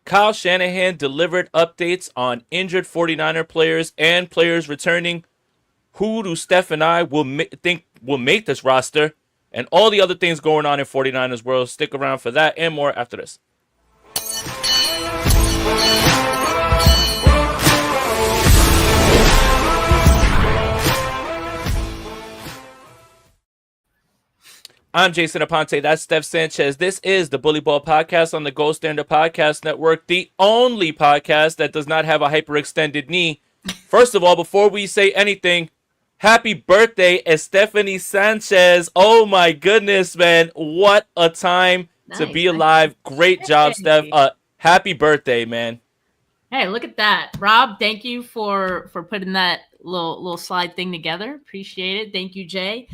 Kyle Shanahan delivered updates on injured 49er players and players returning. Who do Steph and I think will make this roster? And all the other things going on in 49ers world. Stick around for that and more after this. I'm Jason Aponte. That's Steph Sanchez. This is the Bully Ball Podcast on the Gold Standard Podcast Network, the only podcast that does not have a hyperextended knee. First of all, before we say anything, happy birthday, Estefany Sanchez. Oh my goodness, man. What a time to be alive. Great job, Steph. Happy birthday, man. Hey, look at that. Rob, thank you for putting that little slide thing together. Appreciate it. Thank you, Jay.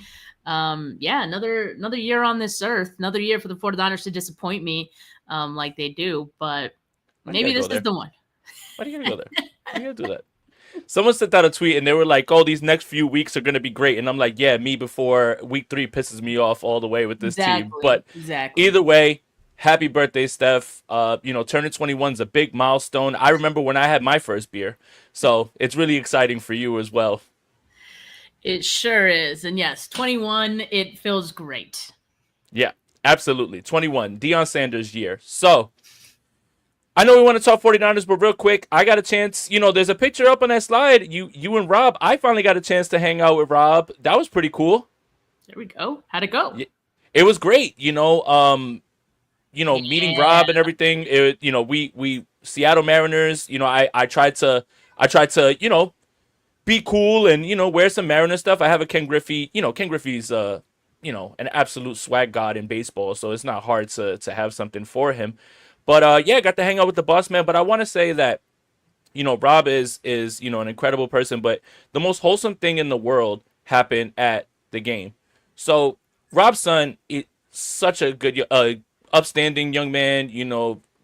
Another year on this earth, another year for the 49ers to disappoint me like they do, but maybe this is the one. Why do you gotta go there? Why do you gotta do that? Someone sent out a tweet and they were like, oh, these next few weeks are going to be great. And I'm like, yeah, me before week 3 pisses me off all the way with this team. But either way, happy birthday, Steph. Turning 21 is a big milestone. I remember when I had my first beer. So it's really exciting for you as well. It sure is. And yes, 21, it feels great. Yeah, absolutely. 21, Deion Sanders' year. So I know we want to talk 49ers, but real quick, I got a chance. There's a picture up on that slide. You and Rob. I finally got a chance to hang out with Rob. That was pretty cool. There we go. How'd it go? It was great. Meeting Rob and everything. We Seattle Mariners. I tried to be cool and wear some Mariner stuff. I have a Ken Griffey. Ken Griffey's an absolute swag god in baseball, so it's not hard to have something for him. But I got to hang out with the boss man. But I want to say that Rob is an incredible person. But the most wholesome thing in the world happened at the game. So Rob's son is such a good, upstanding young man.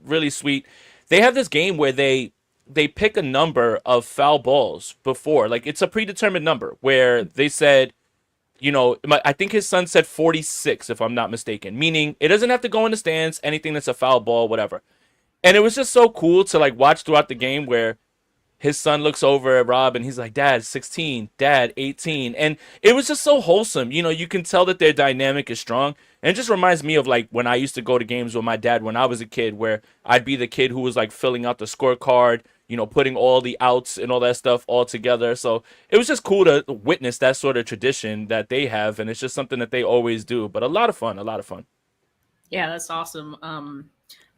Really sweet. They have this game where they pick a number of foul balls before, like it's a predetermined number where they said, I think his son said 46, if I'm not mistaken, meaning it doesn't have to go in the stands, anything that's a foul ball, whatever. And it was just so cool to watch throughout the game where his son looks over at Rob and he's like, Dad, 16, Dad, 18. And it was just so wholesome. You can tell that their dynamic is strong. And it just reminds me of when I used to go to games with my dad when I was a kid, where I'd be the kid who was filling out the scorecard, putting all the outs and all that stuff all together. So it was just cool to witness that sort of tradition that they have. And it's just something that they always do. But a lot of fun. Yeah, that's awesome. I'm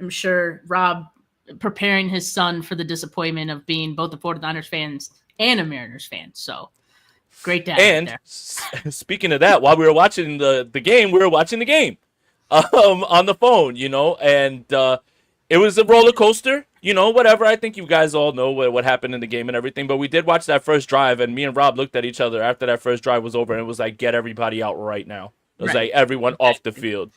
sure Rob preparing his son for the disappointment of being both the 49ers fans and a Mariners fan. So great dad. And speaking of that, while we were watching the game, we were watching the game on the phone, and it was a roller coaster, whatever. I think you guys all know what happened in the game and everything, but we did watch that first drive, and me and Rob looked at each other after that first drive was over, and it was like, get everybody out right now. It was like, everyone off the field.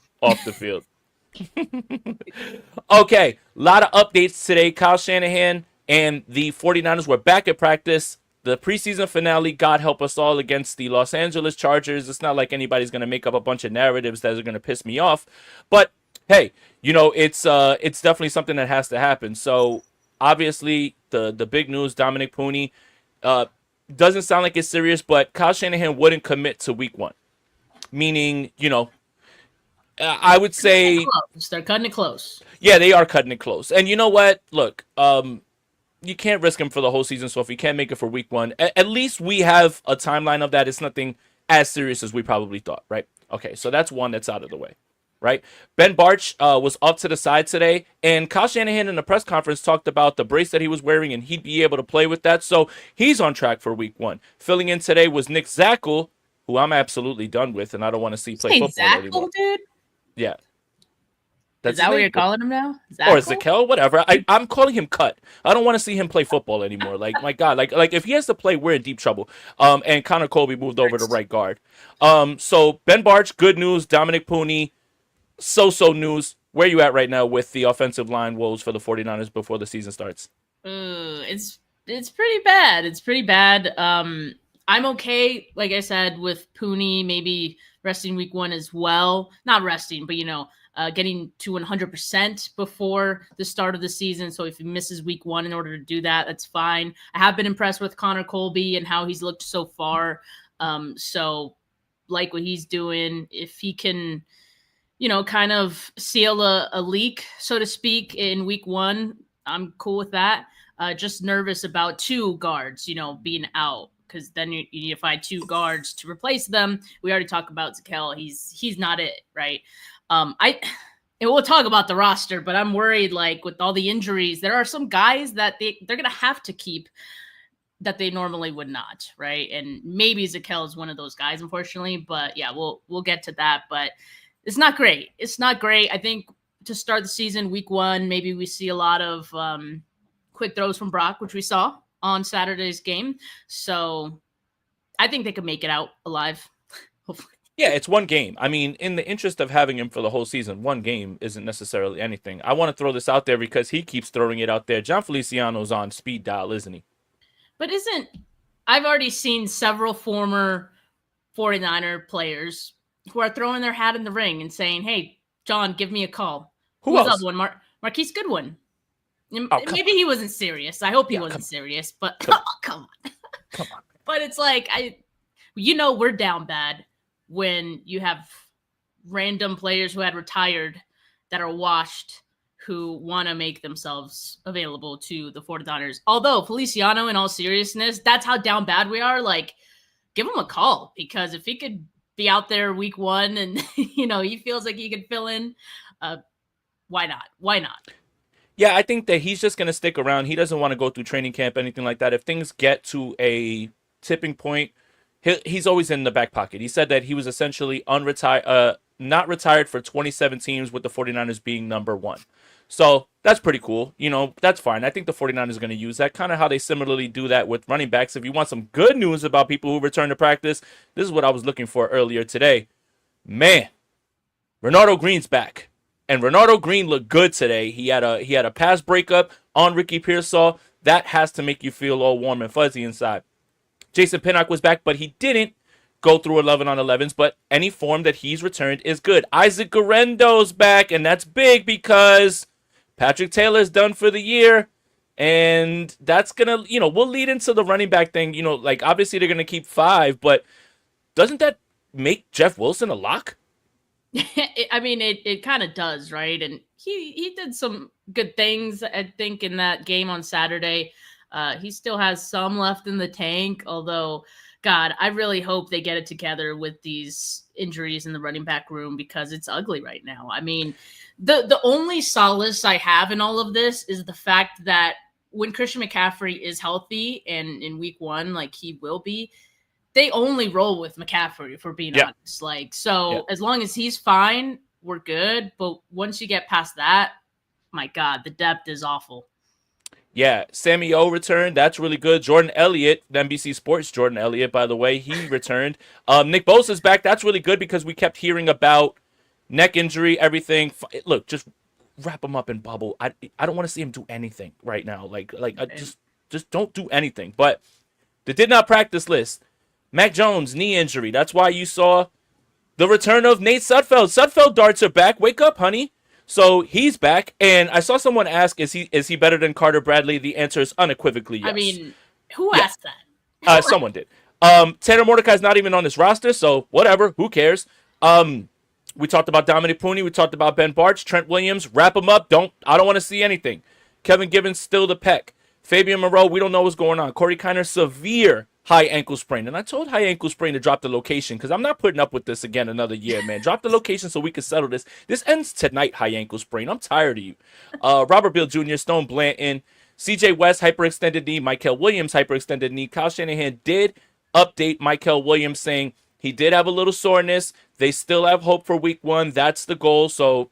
Okay, a lot of updates today. Kyle Shanahan and the 49ers were back at practice. The preseason finale, God help us all, against the Los Angeles Chargers. It's not like anybody's going to make up a bunch of narratives that are going to piss me off. But, hey, it's definitely something that has to happen. So, obviously, the big news, Dominic Pooney, doesn't sound like it's serious, but Kyle Shanahan wouldn't commit to week 1. Meaning, I would say they're cutting it close. Yeah, they are cutting it close. And you know what? Look, you can't risk him for the whole season. So if he can't make it for week 1, at least we have a timeline of that. It's nothing as serious as we probably thought, right? Okay, so that's one that's out of the way, right? Ben Barch was off to the side today, and Kyle Shanahan in the press conference talked about the brace that he was wearing, and he'd be able to play with that. So he's on track for week 1. Filling in today was Nick Zackel, who I'm absolutely done with, and I don't want to see play football anymore. Dude? Yeah. Is that what you're calling him now? Or Zakel, whatever. I'm calling him Cut. I don't want to see him play football anymore. My God, if he has to play, we're in deep trouble. And Connor Colby moved over to right guard. So Ben Barch, good news. Dominic Pooney, so news. Where are you at right now with the offensive line woes for the 49ers before the season starts? It's pretty bad. It's pretty bad. I'm okay, like I said, with Pooney maybe resting week 1 as well. Not resting, but getting to 100% before the start of the season. So if he misses week 1 in order to do that, that's fine. I have been impressed with Connor Colby and how he's looked so far. So like what he's doing, if he can, kind of seal a leak, so to speak, in week 1, I'm cool with that. Just nervous about 2 guards, being out, because then you need to find 2 guards to replace them. We already talked about Zakel. He's not it, right? And we'll talk about the roster, but I'm worried, like, with all the injuries, there are some guys that they're gonna have to keep that they normally would not, right? And maybe Zakel is one of those guys, unfortunately. But yeah, we'll get to that. But it's not great. It's not great. I think to start the season, week 1, maybe we see a lot of quick throws from Brock, which we saw on Saturday's game. So I think they could make it out alive, hopefully. Yeah, it's one game. I mean, in the interest of having him for the whole season, one game isn't necessarily anything. I want to throw this out there because he keeps throwing it out there. John Feliciano's on speed dial, isn't he? But I've already seen several former 49er players who are throwing their hat in the ring and saying, "Hey, John, give me a call." Who Who's else? the other one? Marquise Goodwin. Oh, Maybe he wasn't serious. I hope he wasn't serious, but come on. Come on. But it's like, we're down bad when you have random players who had retired that are washed, who want to make themselves available to the 49ers. Although Feliciano, in all seriousness, that's how down bad we are. Like, give him a call, because if he could be out there week 1 and he feels like he could fill in, why not? Why not? Yeah, I think that he's just going to stick around. He doesn't want to go through training camp, anything like that. If things get to a tipping point, he's always in the back pocket. He said that he was essentially not retired for 27 teams, with the 49ers being number 1. So that's pretty cool. That's fine. I think the 49ers are going to use that, kind of how they similarly do that with running backs. If you want some good news about people who return to practice, this is what I was looking for earlier today. Man, Renardo Green's back. And Renardo Green looked good today. He had a pass breakup on Ricky Pearsall. That has to make you feel all warm and fuzzy inside. Jason Pinnock was back, but he didn't go through 11 on 11s, but any form that he's returned is good. Isaac Guerendo's back, and that's big because Patrick Taylor's done for the year, and that's going to, we'll lead into the running back thing. Like, obviously they're going to keep 5, but doesn't that make Jeff Wilson a lock? I mean, it kind of does, right? And he did some good things, I think, in that game on Saturday. He still has some left in the tank, although, God, I really hope they get it together with these injuries in the running back room, because it's ugly right now. I mean, the only solace I have in all of this is the fact that when Christian McCaffrey is healthy, and in week 1, like he will be, they only roll with McCaffrey, if we're being honest. Like, so as long as he's fine, we're good. But once you get past that, my God, the depth is awful. Yeah, Sammy O returned. That's really good. Jordan Elliott, NBC Sports Jordan Elliott, by the way, he returned. Nick Bosa's back. That's really good because we kept hearing about neck injury, everything. Look, just wrap him up in bubble. I don't want to see him do anything right now. Just don't do anything. But the did not practice list. Mac Jones, knee injury. That's why you saw the return of Nate Sudfeld. Sudfeld darts are back. Wake up, honey. So he's back. And I saw someone ask, is he better than Carter Bradley? The answer is unequivocally yes. I mean, who asked that? Someone did. Tanner Mordecai's not even on this roster, so whatever. Who cares? We talked about Dominic Pooney. We talked about Ben Barch, Trent Williams. Wrap him up. I don't want to see anything. Kevin Gibbons still the peck. Fabian Moreau, we don't know what's going on. Corey Kiner, severe high ankle sprain. And I told high ankle sprain to drop the location because I'm not putting up with this again another year, man. Drop the location so we can settle this. This ends tonight, high ankle sprain. I'm tired of you. Robert Beal Jr., Stone Blanton, CJ West, hyperextended knee. Michael Williams, hyperextended knee. Kyle Shanahan did update Michael Williams saying he did have a little soreness. They still have hope for week 1. That's the goal. So,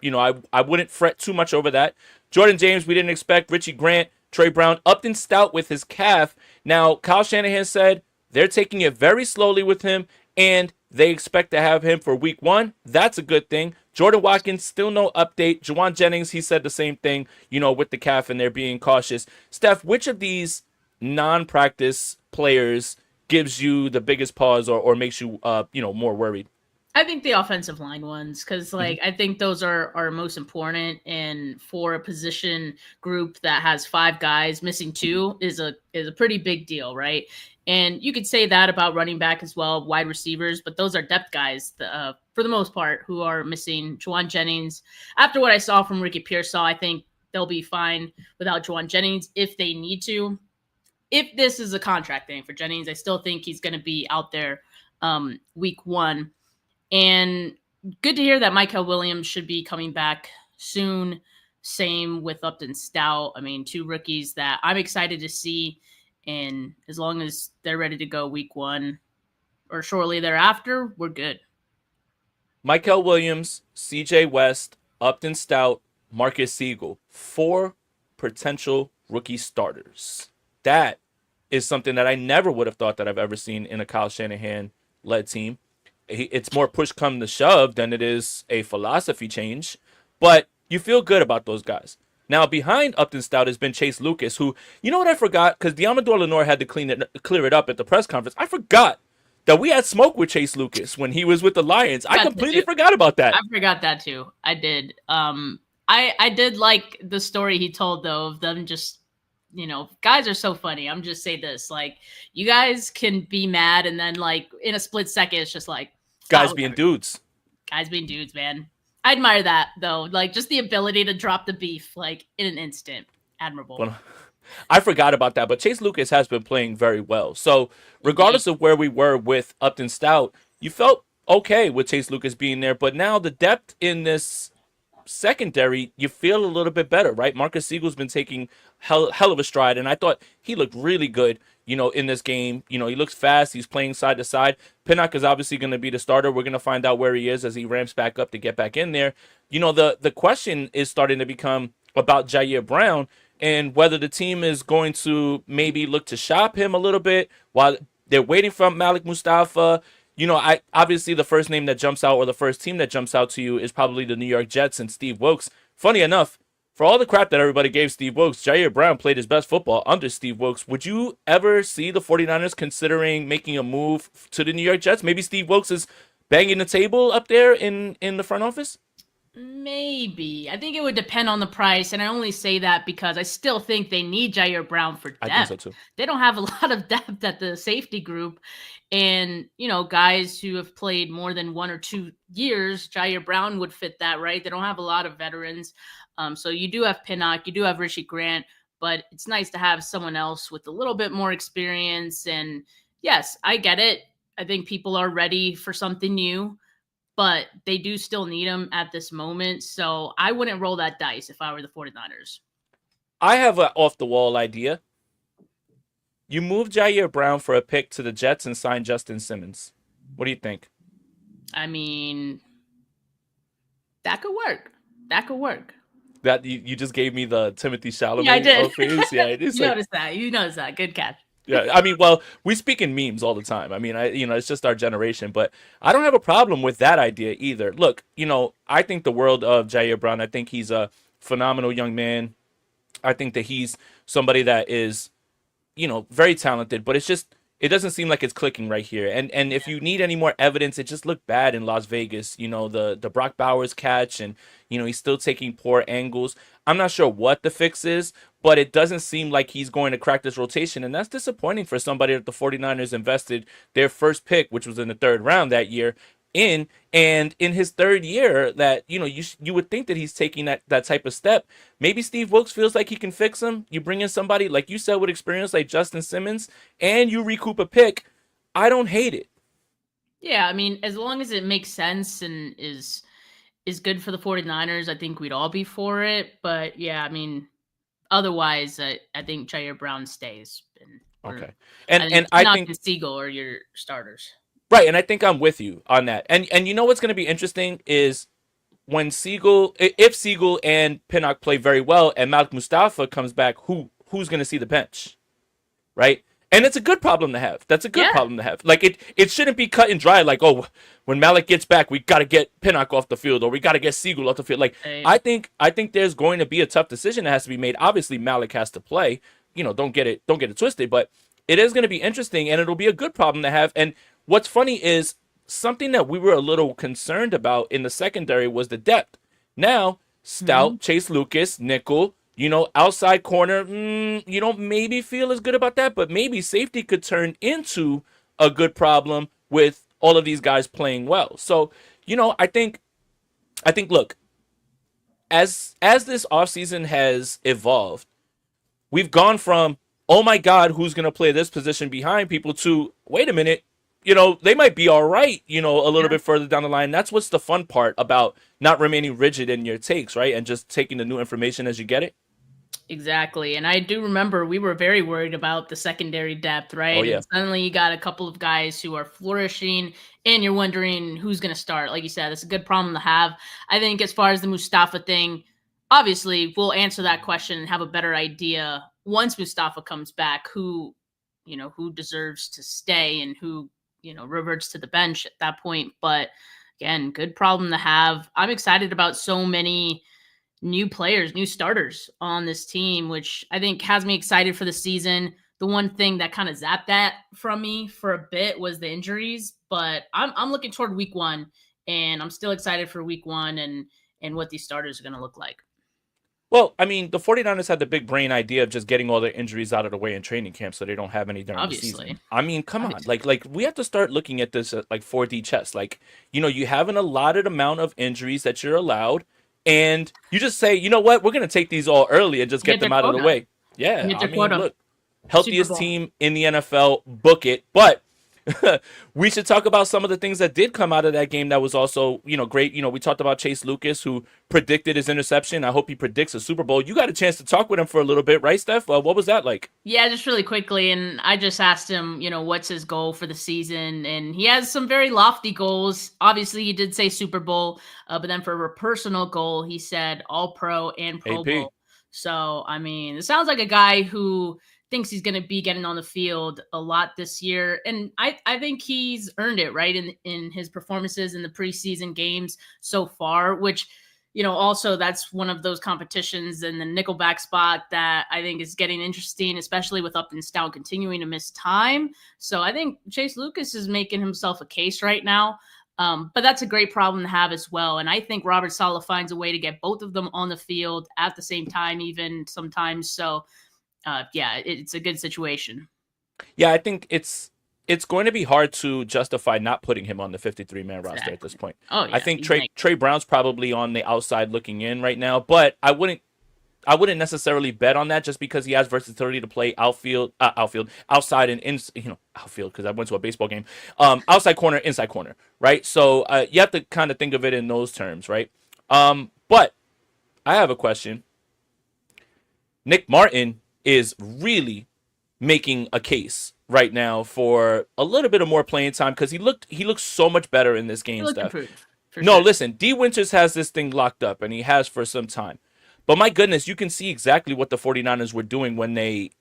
I wouldn't fret too much over that. Jordan James, we didn't expect. Richie Grant, Trey Brown, Upton Stout with his calf. Now, Kyle Shanahan said they're taking it very slowly with him, and they expect to have him for week 1. That's a good thing. Jordan Watkins, still no update. Juwan Jennings, he said the same thing, with the calf, and they're being cautious. Steph, which of these non-practice players gives you the biggest pause or makes you, more worried? I think the offensive line ones, because Hmm. like I think those are most important, and for a position group that has five guys, missing two is a pretty big deal, right? And you could say that about running back as well, wide receivers, but those are depth guys for the most part who are missing. Juwan Jennings, after what I saw from Ricky Pearsall, I think they'll be fine without Juwan Jennings if they need to. If this is a contract thing for Jennings, I still think he's going to be out there week one. And good to hear that Michael Williams should be coming back soon. Same with Upton Stout. I mean, two rookies that I'm excited to see. And as long as they're ready to go week one or shortly thereafter, we're good. Michael Williams, C.J. West, Upton Stout, Marcus Siegel, 4 potential rookie starters. That is something that I never would have thought that I've ever seen in a Kyle Shanahan led team. It's more push come to shove than it is a philosophy change, but you feel good about those guys. Now behind Upton Stout has been Chase Lucas, who, you know what I forgot, because Diamador Lenore had to clear it up at the press conference. I forgot that we had smoke with Chase Lucas when he was with the Lions. I completely forgot about that. I forgot that too. I did. I did like the story he told though of them just, guys are so funny. I'm just say this, like, you guys can be mad and then like in a split second it's just like Guys being dudes. Guys being dudes, man. I admire that though. Like just the ability to drop the beef like in an instant. Admirable. Well, I forgot about that, but Chase Lucas has been playing very well. So, Indeed. regardless of where we were with Upton Stout, you felt okay with Chase Lucas being there, but now the depth in this secondary, you feel a little bit better, right? Marcus Siegel's been taking hell of a stride, and I thought he looked really good, in this game. He looks fast. He's playing side to side. Pinnock is obviously going to be the starter. We're going to find out where he is as he ramps back up to get back in there. The question is starting to become about Jair Brown and whether the team is going to maybe look to shop him a little bit while they're waiting for Malik Mustafa. I obviously the first name that jumps out or the first team that jumps out to you is probably the New York Jets and Steve Wilkes. Funny enough, for all the crap that everybody gave Steve Wilkes, Jair Brown played his best football under Steve Wilkes. Would you ever see the 49ers considering making a move to the New York Jets? Maybe Steve Wilkes is banging the table up there in the front office? Maybe. I think it would depend on the price, and I only say that because I still think they need Jair Brown for I think so depth. too. They don't have a lot of depth at the safety group, and guys who have played more than 1 or 2 years, Jair Brown would fit that, right? They don't have a lot of veterans, so you do have Pinnock, you do have Richie Grant, but it's nice to have someone else with a little bit more experience. And yes, I get it. I think people are ready for something new, but they do still need him at this moment. So I wouldn't roll that dice if I were the 49ers. I have an off the wall idea. You move Jair Brown for a pick to the Jets and sign Justin Simmons. What do you think? I mean, that could work. That could work. That you just gave me the Timothy Yeah, I Chalamet did. face. Yeah, it is You like noticed that. You noticed that. Good catch. yeah. I mean, well, we speak in memes all the time. I mean, it's just our generation, but I don't have a problem with that idea either. Look, I think the world of Jair Brown. I think he's a phenomenal young man. I think that he's somebody that is very talented, but it doesn't seem like it's clicking right here. And if you need any more evidence, it just looked bad in Las Vegas. The Brock Bowers catch, and he's still taking poor angles. I'm not sure what the fix is, but it doesn't seem like he's going to crack this rotation, and that's disappointing for somebody that the 49ers invested their first pick, which was in the third round that year, and in his third year that you would think that he's taking that type of step. Maybe Steve Wilkes feels like he can fix him. You bring in somebody like you said with experience like Justin Simmons and you recoup a pick. I don't hate it. Yeah, I mean, as long as it makes sense and is good for the 49ers, I think we'd all be for it. But yeah, I mean, otherwise, I think Jair Brown stays. Okay. I And think I Pinnock think and Siegel are your starters. right, and I think I'm with you on that. And you know what's going to be interesting is when if Siegel and Pinnock play very well and Malik Mustafa comes back, who's going to see the bench? Right? And it's a good problem to have. That's a good Yeah. problem to have. Like it shouldn't be cut and dry. Like, oh, when Malik gets back, we got to get Pinnock off the field, or we got to get Siegel off the field. Like, Right. I think there's going to be a tough decision that has to be made. Obviously, Malik has to play. Don't get it twisted. But it is going to be interesting, and it'll be a good problem to have. And what's funny is something that we were a little concerned about in the secondary was the depth. Now, Hmm. Stout, Chase Lucas, nickel, outside corner, you don't maybe feel as good about that, but maybe safety could turn into a good problem with all of these guys playing well. So, I think look, as this offseason has evolved, we've gone from, oh my God, who's going to play this position behind people, to, wait a minute, they might be all right, a little Yeah. bit further down the line. That's what's the fun part about not remaining rigid in your takes, right? And just taking the new information as you get it. Exactly. And I do remember we were very worried about the secondary depth, Oh, right? yeah. And suddenly you got a couple of guys who are flourishing and you're wondering who's going to start. Like you said, it's a good problem to have. I think as far as the Mustafa thing, obviously we'll answer that question and have a better idea once Mustafa comes back who deserves to stay and who reverts to the bench at that point. But again, good problem to have. I'm excited about so many new players, new starters on this team, which I think has me excited for the season. The one thing that kind of zapped that from me for a bit was the injuries, but I'm looking toward week 1 and I'm still excited for week 1 and what these starters are going to look like. Well, I mean, the 49ers had the big brain idea of just getting all their injuries out of the way in training camp so they don't have any during the season. Obviously. I mean, come on. Obviously. Like we have to start looking at this like 4D chess. Like, you have an allotted amount of injuries that you're allowed, and you just say, you know what, we're going to take these all early and just get Hit their them out of the quota. way. Yeah, Hit I their mean, quota. look, Super healthiest Bowl. team in the NFL, book it. But we should talk about some of the things that did come out of that game that was also, great. We talked about Chase Lucas, who predicted his interception. I hope he predicts a Super Bowl. You got a chance to talk with him for a little bit, right, Steph? What was that like? Yeah, just really quickly. And I just asked him what's his goal for the season. And he has some very lofty goals. Obviously, he did say Super Bowl, but then for a personal goal, he said All Pro and Pro AP. Bowl. So, I mean, it sounds like a guy who thinks he's going to be getting on the field a lot this year. And I think he's earned it, right, in his performances in the preseason games so far, which also that's one of those competitions in the nickelback spot that I think is getting interesting, especially with Up and Stout continuing to miss time. So I think Chase Lucas is making himself a case right now. But that's a great problem to have as well. And I think Robert Saleh finds a way to get both of them on the field at the same time, even sometimes. So, yeah, it's a good situation. Yeah, I think it's going to be hard to justify not putting him on the 53-man roster at this Exactly. point. Oh, I yeah. think He's Trey Brown's probably on the outside looking in right now, but I wouldn't necessarily bet on that just because he has versatility to play outside and in, outfield because I went to a baseball game, outside corner, inside corner, right? So you have to kind of think of it in those terms, right? But I have a question. Nick Martin is really making a case right now for a little bit of more playing time because he looked so much better in this he game, looked Steph. improved for No, sure. listen, D Winters has this thing locked up and he has for some time. But my goodness, you can see exactly what the 49ers were doing when they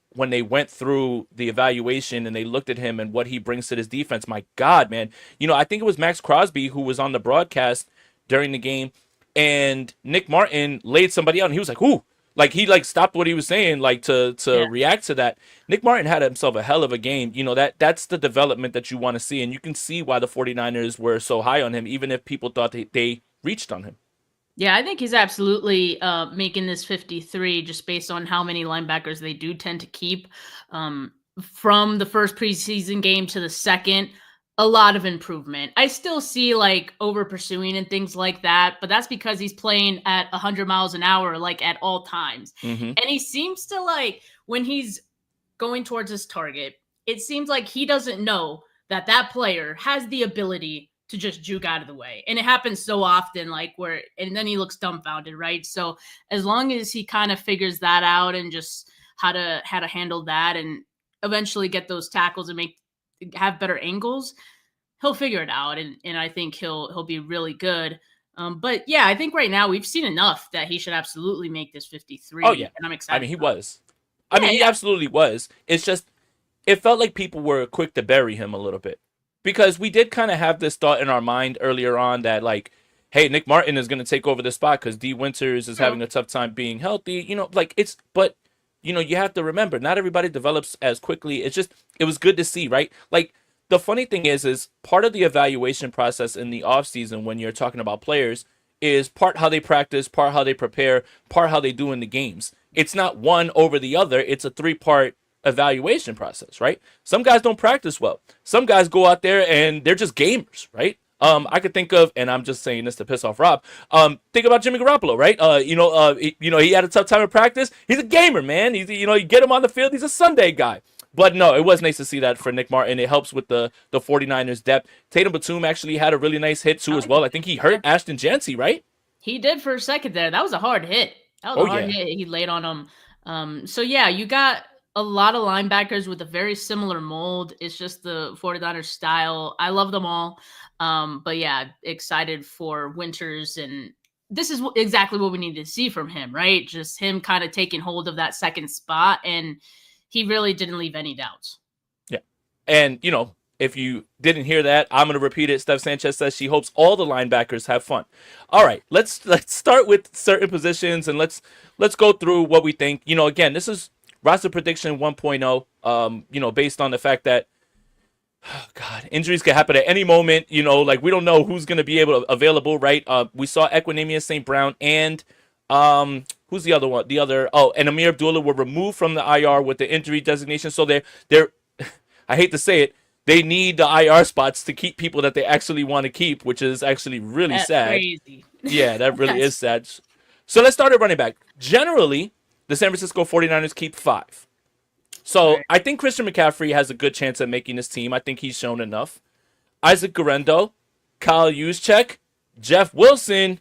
went through the evaluation and they looked at him and what he brings to this defense. My God, man. I think it was Max Crosby who was on the broadcast during the game and Nick Martin laid somebody out and he was like, "Ooh." Like he like stopped what he was saying like to Yeah. react to that. Nick Martin had himself a hell of a game. That's the development that you want to see and you can see why the 49ers were so high on him even if people thought they reached on him. Yeah, I think he's absolutely making this 53 just based on how many linebackers they do tend to keep. From the first preseason game to the second, a lot of improvement. I still see like over pursuing and things like that, but that's because he's playing at 100 miles an hour, like at all times. Mhm. And he seems to like when he's going towards his target, it seems like he doesn't know that that player has the ability to just juke out of the way. And it happens so often, like and then he looks dumbfounded, right? So as long as he kind of figures that out and just how to handle that and eventually get those tackles and have better angles, he'll figure it out. And I think he'll be really good. But yeah, I think right now we've seen enough that he should absolutely make this Oh 53, yeah. and I'm I excited mean, he about it. was. I mean, Yeah, he yeah. absolutely was. It's just it felt like people were quick to bury him a little bit because we did kind of have this thought in our mind earlier on that like, hey, Nick Martin is going to take over the spot because D Winters is True. having a tough time being healthy. Like but you have to remember not everybody develops as quickly. It was good to see, right? Like the funny thing is part of the evaluation process in the offseason when you're talking about players is part how they practice, part how they prepare, part how they do in the games. It's not one over the other. It's a three-part evaluation process, right? Some guys don't practice well. Some guys go out there and they're just gamers, right? I could think of, and I'm just saying this to piss off Rob. Think about Jimmy Garoppolo, right? He had a tough time in practice. He's a gamer, man. You get him on the field. He's a Sunday guy. But no, it was nice to see that for Nick Martin. It helps with the 49ers depth. Tatum Batum actually had a really nice hit too as well. I think he hurt Ashton Jancy, right? He did for a second there. That was a hard hit. That was a hard hit he laid on him. So yeah, you got a lot of linebackers with a very similar mold. It's just the 49ers style. I love them all. But yeah, excited for Winters, and this is exactly what we need to see from him, right? Just him kind of taking hold of that second spot, and he really didn't leave any doubts. Yeah. And, if you didn't hear that, I'm going to repeat it. Steph Sanchez says she hopes all the linebackers have fun. All right, let's start with certain positions, and let's go through what we think. Again, this is roster prediction 1.0, based on the fact that, oh God, injuries could happen at any moment. We don't know who's going to be available, right? We saw Equinemius St. Brown and who's the other one? And Amir Abdullah were removed from the IR with the injury designation. So they're I hate to say it, they need the IR spots to keep people that they actually want to keep, which is actually really sad. Crazy. Yeah, that really is sad. So let's start at running back. Generally, the San Francisco 49ers keep 5. So I think Christian McCaffrey has a good chance at making this team. I think he's shown enough. Isaac Guerrero, Kyle Juszczyk, Jeff Wilson.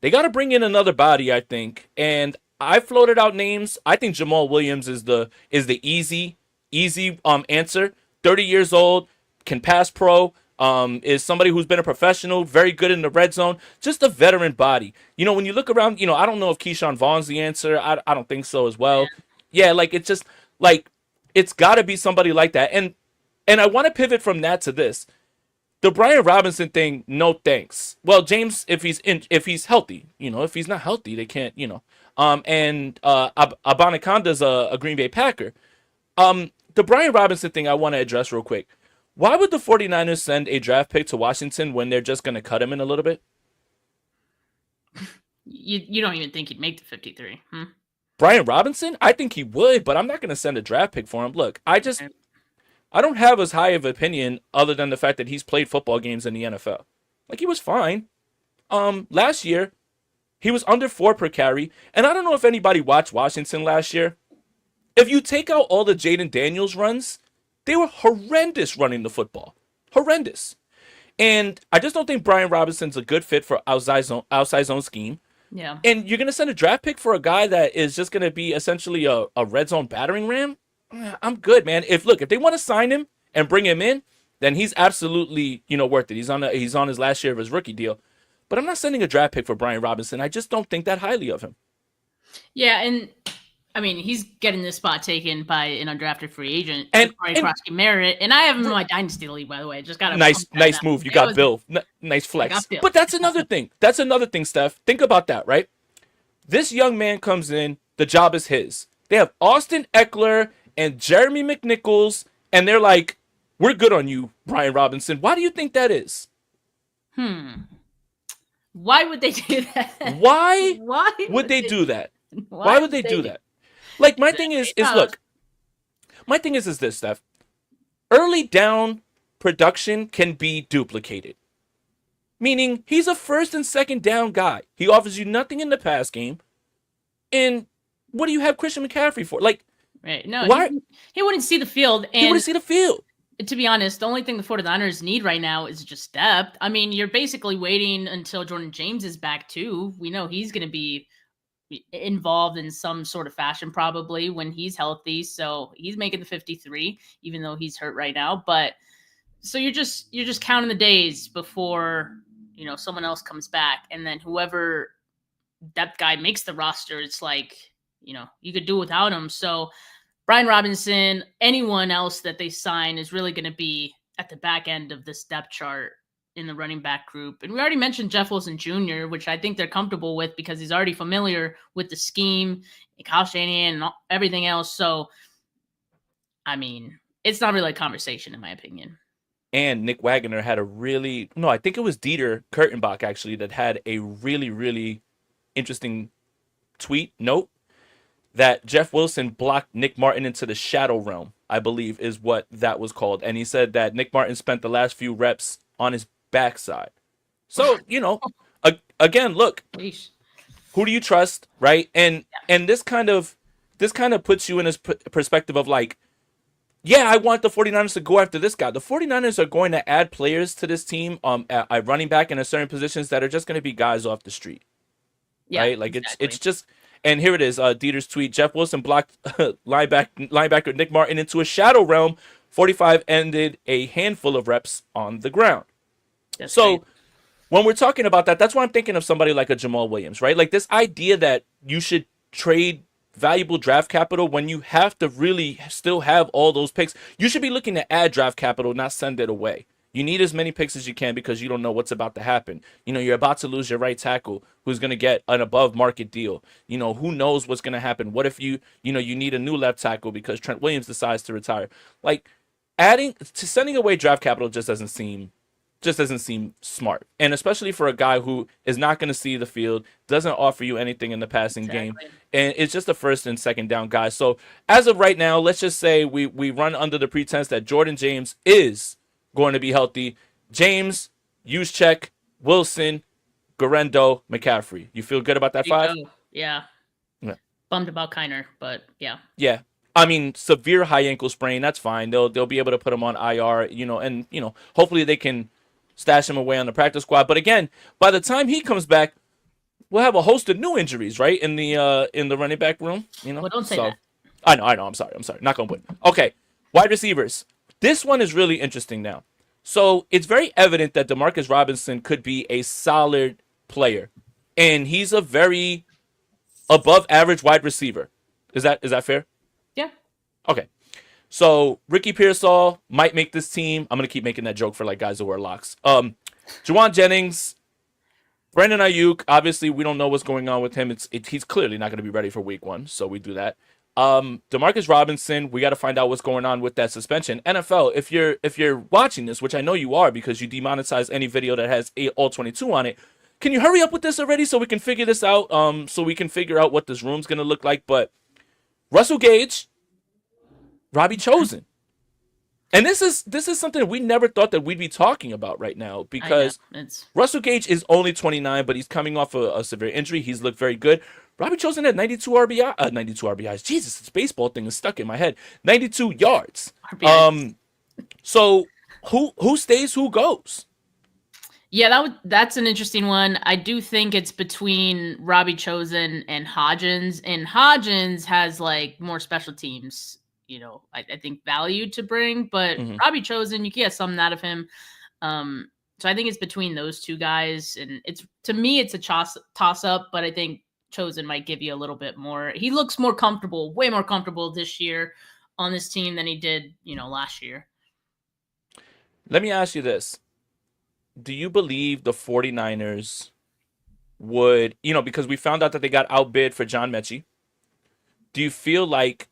They got to bring in another body, I think. And I floated out names. I think Jamal Williams is the easy answer. 30 years old, can pass pro, is somebody who's been a professional, very good in the red zone, just a veteran body. When you look around, I don't know if Keyshawn Vaughn's the answer. I don't think so as well. Yeah, it's just it's got to be somebody like that. And I want to pivot from that to this. The Brian Robinson thing, no thanks. Well, James, if he's healthy, if he's not healthy, they can't, and Abanaconda's a Green Bay Packer. The Brian Robinson thing I want to address real quick. Why would the 49ers send a draft pick to Washington when they're just going to cut him in a little bit? You don't even think he'd make the 53. Brian Robinson? I think he would, but I'm not going to send a draft pick for him. Look, I don't have as high of opinion other than the fact that he's played football games in the NFL. He was fine. Last year, he was under 4 per carry, and I don't know if anybody watched Washington last year. If you take out all the Jaden Daniels runs, they were horrendous running the football. Horrendous. And I just don't think Brian Robinson's a good fit for outside zone scheme. Yeah. And you're going to send a draft pick for a guy that is just going to be essentially a red zone battering ram? I'm good, man. If they want to sign him and bring him in, then he's absolutely, worth it. He's on his last year of his rookie deal. But I'm not sending a draft pick for Brian Robinson. I just don't think that highly of him. Yeah, and I mean, he's getting this spot taken by an undrafted free agent, and Krosky Merritt, and I have him in my dynasty league, by the way. Just got a nice move. You got Bill. Nice flex. But that's another thing. That's another thing, Steph. Think about that, right? This young man comes in. The job is his. They have Austin Eckler and Jeremy McNichols, and they're like, "We're good on you, Brian Robinson." Why do you think that is? Why would they do that? Why would they do that? Why would they do that? My thing is this, Steph. Early down production can be duplicated. Meaning, he's a first and second down guy. He offers you nothing in the pass game. And what do you have Christian McCaffrey for? Right. No, why? He wouldn't see the field. And he wouldn't see the field. To be honest, the only thing the 49ers need right now is just depth. I mean, you're basically waiting until Jordan James is back, too. We know he's going to be involved in some sort of fashion probably when he's healthy, so he's making the 53 even though he's hurt right now. But so you're just counting the days before someone else comes back, and then whoever depth guy makes the roster, it's you could do without him. So Brian Robinson, anyone else that they sign is really going to be at the back end of this depth chart in the running back group. And we already mentioned Jeff Wilson Jr., which I think they're comfortable with because he's already familiar with the scheme, Kyle Shanahan, and everything else. So, I mean, it's not really a conversation in my opinion. and Nick Wagoner had a really no, I think it was Dieter Kurtenbach actually that had a really really interesting tweet note that Jeff Wilson blocked Nick Martin into the shadow realm, I believe is what that was called. And he said that Nick Martin spent the last few reps on his backside. So, again, look, Yeesh. who do you trust, right? And this kind of puts you in this perspective of like, yeah, I want the 49ers to go after this guy. The 49ers are going to add players to this team at running back in a certain positions that are just going to be guys off the street, Yeah, right? Like it's exactly. just and here it is, Dieter's tweet. Jeff Wilson blocked linebacker Nick Martin into a shadow realm. 45 ended a handful of reps on the ground. That's great. So when we're talking about that, that's why I'm thinking of somebody like a Jamal Williams, right? Like this idea that you should trade valuable draft capital when you have to really still have all those picks. You should be looking to add draft capital, not send it away. You need as many picks as you can because you don't know what's about to happen. You're about to lose your right tackle who's going to get an above market deal. Who knows what's going to happen? What if you need a new left tackle because Trent Williams decides to retire? Like adding to sending away draft capital just doesn't seem smart. And especially for a guy who is not going to see the field, doesn't offer you anything in the passing game, Exactly. and it's just a first and second down guy. So as of right now, let's just say we run under the pretense that Jordan James is going to be healthy. James, Juszczyk, Wilson, Garendo, McCaffrey. You feel good about that There you five? go. Yeah. Yeah. Bummed about Kiner, but yeah. Yeah. I mean, severe high ankle sprain, that's fine. They'll be able to put him on IR, and hopefully they can stash him away on the practice squad. But again, by the time he comes back, we'll have a host of new injuries, right? In the running back room. Well, don't say So that. I know. I'm sorry. Not gonna put. Okay, wide receivers. This one is really interesting now. So it's very evident that Demarcus Robinson could be a solid player, and he's a very above average wide receiver. Is that fair? Yeah. Okay. So Ricky Pearsall might make this team. I'm gonna keep making that joke for like guys who wear locks. Juwan Jennings, Brandon Ayuk. Obviously, we don't know what's going on with him. He's clearly not gonna be ready for Week 1, so we do that. Demarcus Robinson, we got to find out what's going on with that suspension. NFL, if you're watching this, which I know you are because you demonetize any video that has all 22 on it. Can you hurry up with this already so we can figure this out? So we can figure out what this room's gonna look like. But Russell Gage, Robbie Chosen. And this is something that we never thought that we'd be talking about right now I know. because It's Russell Gage is only 29, but he's coming off a severe injury. He's looked very good. Robbie Chosen had 92 RBI, 92 RBIs. Jesus, this baseball thing is stuck in my head. 92 yards. RBIs. So who stays, who goes? Yeah, that's an interesting one. I do think it's between Robbie Chosen and Hodgins, and Hodgins has like more special teams, I think value to bring, but Hmm. Robbie Chosen, you can get something out of him. So I think it's between those two guys, and to me it's a toss up, but I think Chosen might give you a little bit more. He looks more comfortable, way more comfortable this year on this team than he did, last year. Let me ask you this. Do you believe the 49ers would, because we found out that they got outbid for John Mechie. Do you feel like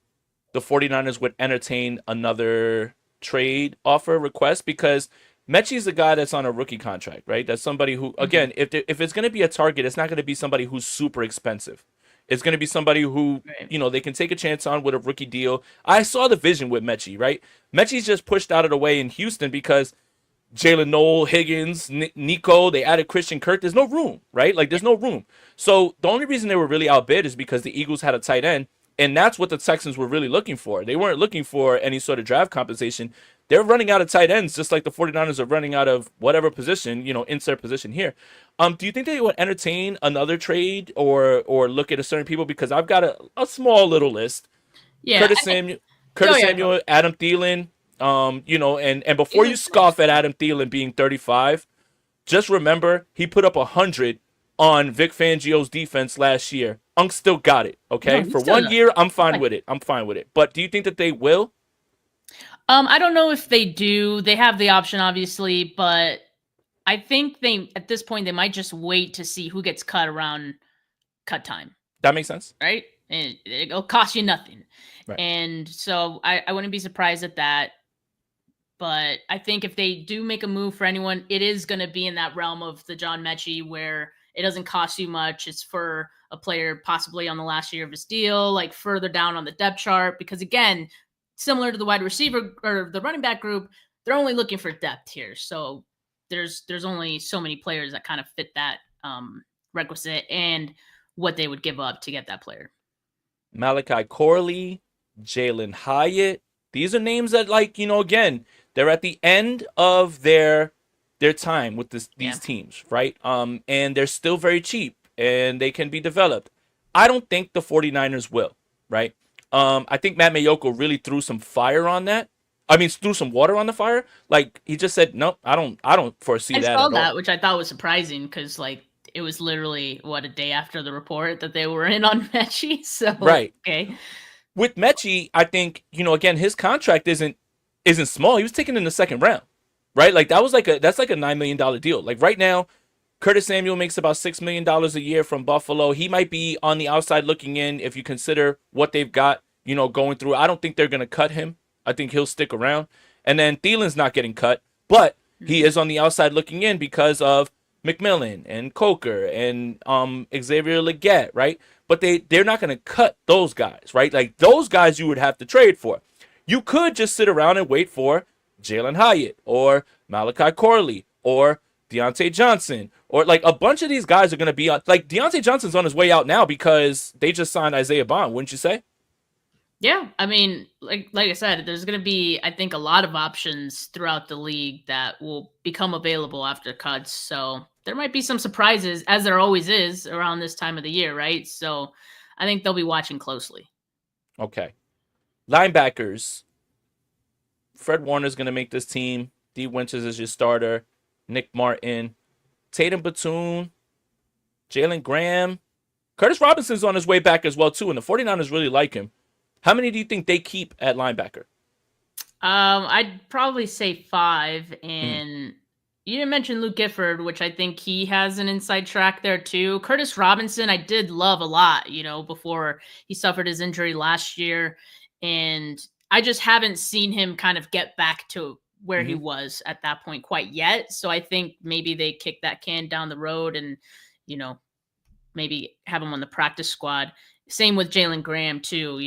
the 49ers would entertain another trade offer request? Because Mechie's a guy that's on a rookie contract, right? That's somebody who, Mhm. again, if it's going to be a target, it's not going to be somebody who's super expensive. It's going to be somebody who, Right. they can take a chance on with a rookie deal. I saw the vision with Mechie, right? Mechie's just pushed out of the way in Houston because Jalen Noel, Higgins, Nico, they added Christian Kirk. There's no room, right? Like, there's no room. So the only reason they were really outbid is because the Eagles had a tight end, and that's what the Texans were really looking for. They weren't looking for any sort of draft compensation. They're running out of tight ends, just like the 49ers are running out of whatever position, insert position here. Do you think they would entertain another trade or look at a certain people? Because I've got a small little list. Yeah. Curtis Samuel, Oh Curtis yeah. Go. Samuel, Adam Thielen. And before you Thielen's scoff at Adam Thielen being 35, just remember he put up 100 on Vic Fangio's defense last year. Unk still got it. No, Okay, he's for still 1 year, I'm fine like, with it. I'm fine with it. But do you think that they will? I don't know if they do. They have the option, obviously, but I think they at this point they might just wait to see who gets cut around cut time, That makes sense. right? And it'll cost you nothing. Right. And so I wouldn't be surprised at that. But I think if they do make a move for anyone, it is going to be in that realm of the John Mechie where it doesn't cost you much. It's for a player possibly on the last year of his deal, like further down on the depth chart. Because again, similar to the wide receiver or the running back group, they're only looking for depth here. So there's only so many players that kind of fit that requisite and what they would give up to get that player. Malachi Corley, Jalen Hyatt. These are names that, like, again, they're at the end of their time with these teams, right? And they're still very cheap and they can be developed. I don't think the 49ers will, right? I think Matt Mayoko really threw some fire on that. I mean, threw some water on the fire. Like, he just said, nope, I don't foresee I that saw at that, all. which I thought was surprising because like it was literally a day after the report that they were in on Mechie. So Right. okay, With Mechie, I think, again, his contract isn't small. He was taken in the second round, right? Like that's like a $9 million deal. Like right now, Curtis Samuel makes about $6 million a year from Buffalo. He might be on the outside looking in if you consider what they've got, going through. I don't think they're gonna cut him. I think he'll stick around. And then Thielen's not getting cut, but he is on the outside looking in because of McMillan and Coker and Xavier Legette, right? But they're not going to cut those guys, right? Like those guys you would have to trade for. You could just sit around and wait for Jalen Hyatt or Malachi Corley or Deontay Johnson or like a bunch of these guys are going to be on. Like Deontay Johnson's on his way out now because they just signed Isaiah Bond, wouldn't you say? yeah. I mean, like I said, there's going to be I think a lot of options throughout the league that will become available after cuts. So there might be some surprises, as there always is around this time of the year, right? So I think they'll be watching closely. Okay. Linebackers. Fred Warner's going to make this team. D. Winters is your starter. Nick Martin. Tatum Batoon. Jalen Graham. Curtis Robinson's on his way back as well, too, and the 49ers really like him. How many do you think they keep at linebacker? I'd probably say 5, Mm-hmm. and you didn't mention Luke Gifford, which I think he has an inside track there too. Curtis Robinson, I did love a lot, before he suffered his injury last year, and I just haven't seen him kind of get back to where he Mm-hmm. was at that point quite yet. So I think maybe they kick that can down the road and, you know, maybe have him on the practice squad. Same with Jalen Graham too.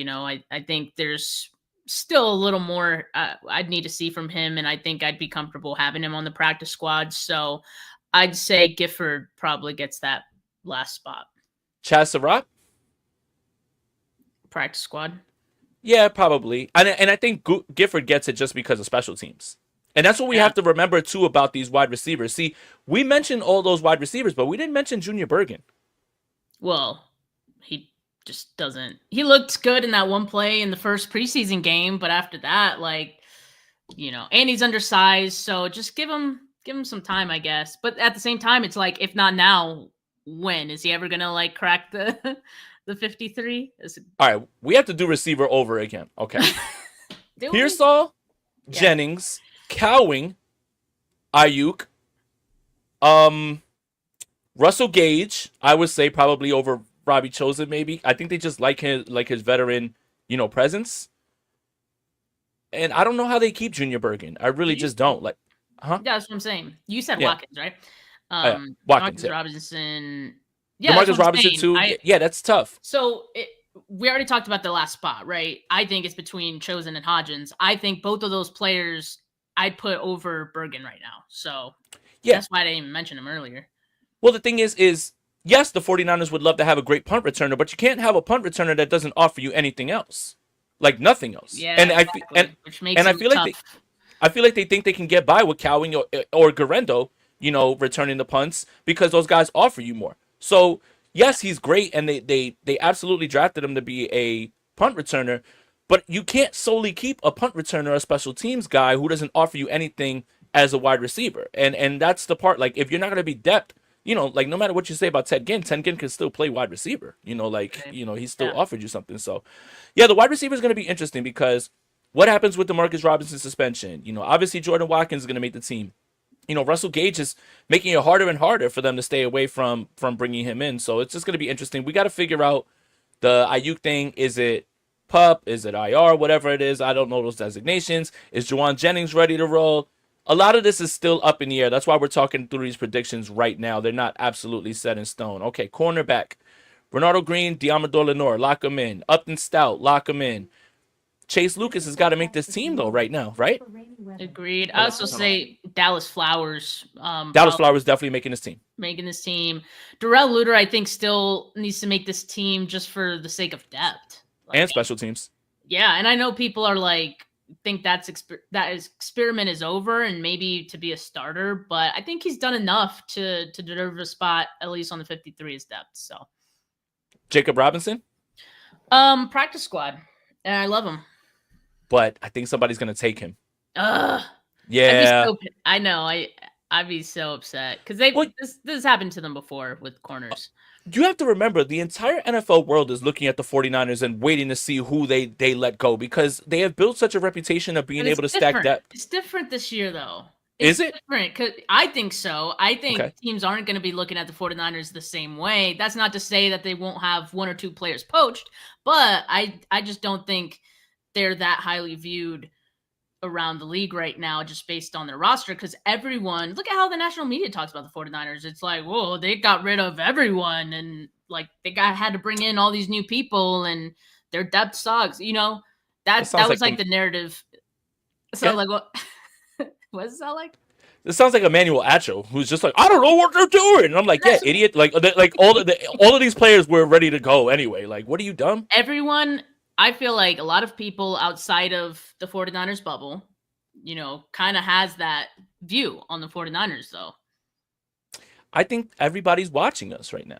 I think there's still a little more I'd need to see from him, and I think I'd be comfortable having him on the practice squad. So I'd say Gifford probably gets that last spot. Chaz Surratt? Practice squad. Yeah, probably. And I think Gifford gets it just because of special teams. And that's what we Yeah. have to remember, too, about these wide receivers. See, we mentioned all those wide receivers, but we didn't mention Junior Bergen. Well, he just doesn't. He looked good in that one play in the first preseason game, but after that, and he's undersized, so just give him some time, I guess. But at the same time, it's like if not now, when is he ever gonna crack the the 53? All right, we have to do receiver over again. Okay. Do we? Pearsall, Yeah. Jennings, Cowing, Ayuk, um, Russell Gage, I would say probably over Robbie Chosen, maybe. I think they just like his veteran, presence. And I don't know how they keep Junior Bergen. I really just don't. Like, huh? Yeah, that's what I'm saying. You said Yeah. Watkins, right? Oh, yeah. Watkins, Demarcus yeah. Robinson. Yeah, that's DeMarcus what I'm Robinson, saying. too. Yeah, that's tough. We already talked about the last spot, right? I think it's between Chosen and Hodgins. I think both of those players I'd put over Bergen right now. So Yeah. that's why I didn't even mention him earlier. Well, the thing is yes, the 49ers would love to have a great punt returner, but you can't have a punt returner that doesn't offer you anything else. Like nothing else. Yeah, And exactly, which makes I it feel like tough. I feel like they think they can get by with Cowing or Garendo, returning the punts because those guys offer you more. So yes, he's great, and they absolutely drafted him to be a punt returner, but you can't solely keep a punt returner, a special teams guy who doesn't offer you anything as a wide receiver. And that's the part. Like if you're not gonna be depth, like no matter what you say about Ted Ginn can still play wide receiver. Okay. He still Yeah. offered you something. So yeah, the wide receiver is gonna be interesting because what happens with DeMarcus Robinson suspension? Obviously Jordan Watkins is gonna make the team. Russell Gage is making it harder and harder for them to stay away from bringing him in. So it's just going to be interesting. We got to figure out the Ayuk thing. Is it PUP? Is it IR? Whatever it is, I don't know those designations. Is Juwan Jennings ready to roll? A lot of this is still up in the air. That's why we're talking through these predictions right now. They're not absolutely set in stone. Okay, cornerback. Ronaldo Green, Diamador Lenore, lock him in. Upton Stout, lock him in. Chase Lucas has got to make this team though right now, right? Agreed. I Hold on, also hold on. say Dallas Flowers, Dallas probably Flowers definitely making this team. making this team. Darrell Luter, I think, still needs to make this team just for the sake of depth. Like, And special teams. yeah, and I know people are like think that experiment is over and maybe to be a starter, but I think he's done enough to deserve a spot at least on the 53 as depth. So Jacob Robinson, practice squad, and I love him. but I think somebody's gonna take him. Ugh. Yeah. I know. I'd be so upset because they Well, this happened to them before with corners. you have to remember the entire NFL world is looking at the 49ers and waiting to see who they let go because they have built such a reputation of being But it's able to stack different. depth. It's different this year, though. Is It's it? different because I think so. I think Okay. teams aren't going to be looking at the 49ers the same way. That's not to say that they won't have one or two players poached, but I just don't think they're that highly viewed around the league right now just based on their roster because everyone look at how the national media talks about the 49ers. It's like, whoa, they got rid of everyone and like they had to bring in all these new people and their depth sucks. You know, It that sounds was like like the narrative. So like what what does it sound like? This sounds like Emmanuel Acho, who's just like, I don't know what they're doing. And I'm like, yeah, That's idiot. Like all of these players were ready to go anyway. Like, what are you dumb? everyone. I feel like a lot of people outside of the 49ers bubble, you know, kind of has that view on the 49ers though. I think everybody's watching us right now,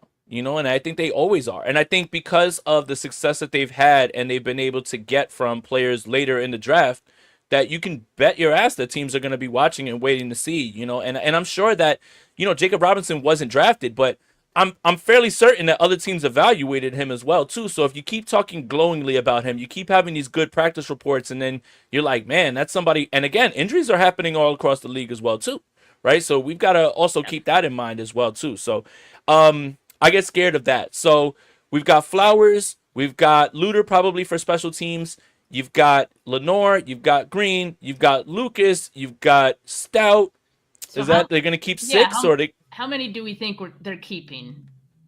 and I think they always are. And I think because of the success that they've had and they've been able to get from players later in the draft, that you can bet your ass that teams are going to be watching and waiting to see. And I'm sure that, Jacob Robinson wasn't drafted, but I'm fairly certain that other teams evaluated him as well too. So if you keep talking glowingly about him, you keep having these good practice reports, and then you're like, man, that's somebody. And again, injuries are happening all across the league as well too, right? So we've got to also keep that in mind as well too. So I get scared of that. So we've got Flowers, we've got Luter probably for special teams. You've got Lenore, you've got Green, you've got Lucas, you've got Stout. So Is that they're gonna keep yeah, six, or how many do we think they're keeping?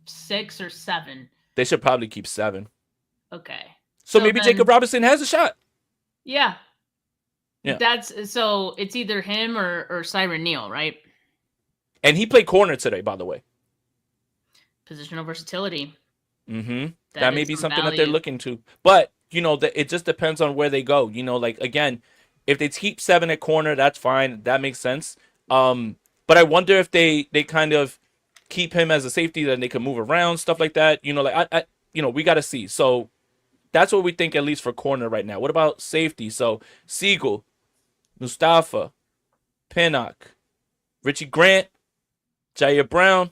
6 or 7? they should probably keep 7? Okay. So maybe then, Jacob Robinson has a shot. Yeah. Yeah. That's so it's either him or Siren Neal, right? And he played corner today, by the way. Positional versatility. Mm-hmm. That may is be some something that they're value. looking to. But, it just depends on where they go. Like, again, if they keep 7 at corner, that's fine. That makes sense. But I wonder if they kind of keep him as a safety, then they can move around, stuff like that. We got to see. So that's what we think, at least for corner right now. What about safety? So Siegel, Mustafa, Pinnock, Richie Grant, Jair Brown.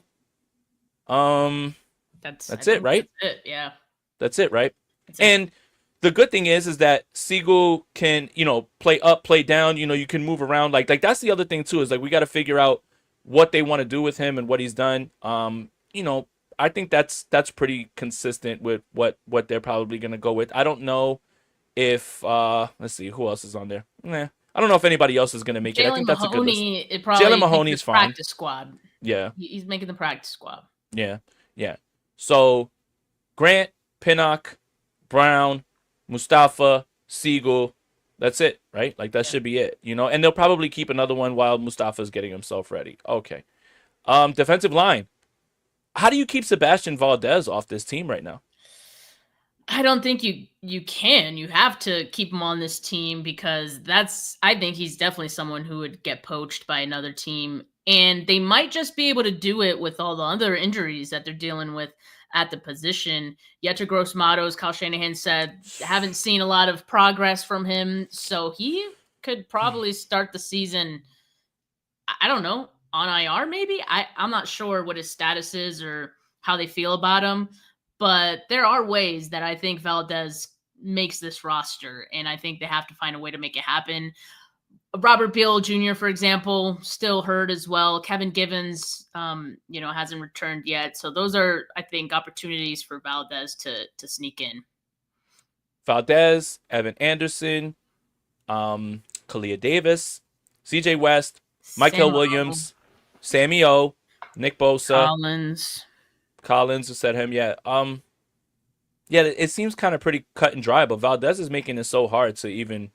That's it, right? That's it, yeah. That's it, right? That's it. And the good thing is that Siegel can, play up, play down. You can move around. Like that's the other thing too. Is like we got to figure out what they want to do with him and what he's done. I think that's pretty consistent with what they're probably gonna go with. I don't know if let's see who else is on there. I don't know if anybody else is gonna make it. I think that's a good list. It probably Jalen Mahoney's fine. practice squad. Yeah, He's making the practice squad. yeah. So Grant, Pinnock, Brown, Mustafa, Siegel. That's it, right? Like that should be it, And they'll probably keep another one while Mustafa's getting himself ready. Okay. Defensive line. How do you keep Sebastian Valdez off this team right now? I don't think you can. You have to keep him on this team because I think he's definitely someone who would get poached by another team. And they might just be able to do it with all the other injuries that they're dealing with at the position. Yetur Gross-Matos, Kyle Shanahan said, haven't seen a lot of progress from him. So he could probably start the season, I don't know, on IR maybe? I'm not sure what his status is or how they feel about him. But there are ways that I think Valdez makes this roster, and I think they have to find a way to make it happen. Robert Beal Jr., for example, still hurt as well. Kevin Givens, hasn't returned yet. So those are, I think, opportunities for Valdez to sneak in. Valdez, Evan Anderson, Kalia Davis, C.J. West, Michael Samo Williams, Sammy O, Nick Bosa, Collins. Collins, who said him. Yeah. Yeah. It seems kind of pretty cut and dry, but Valdez is making it so hard to even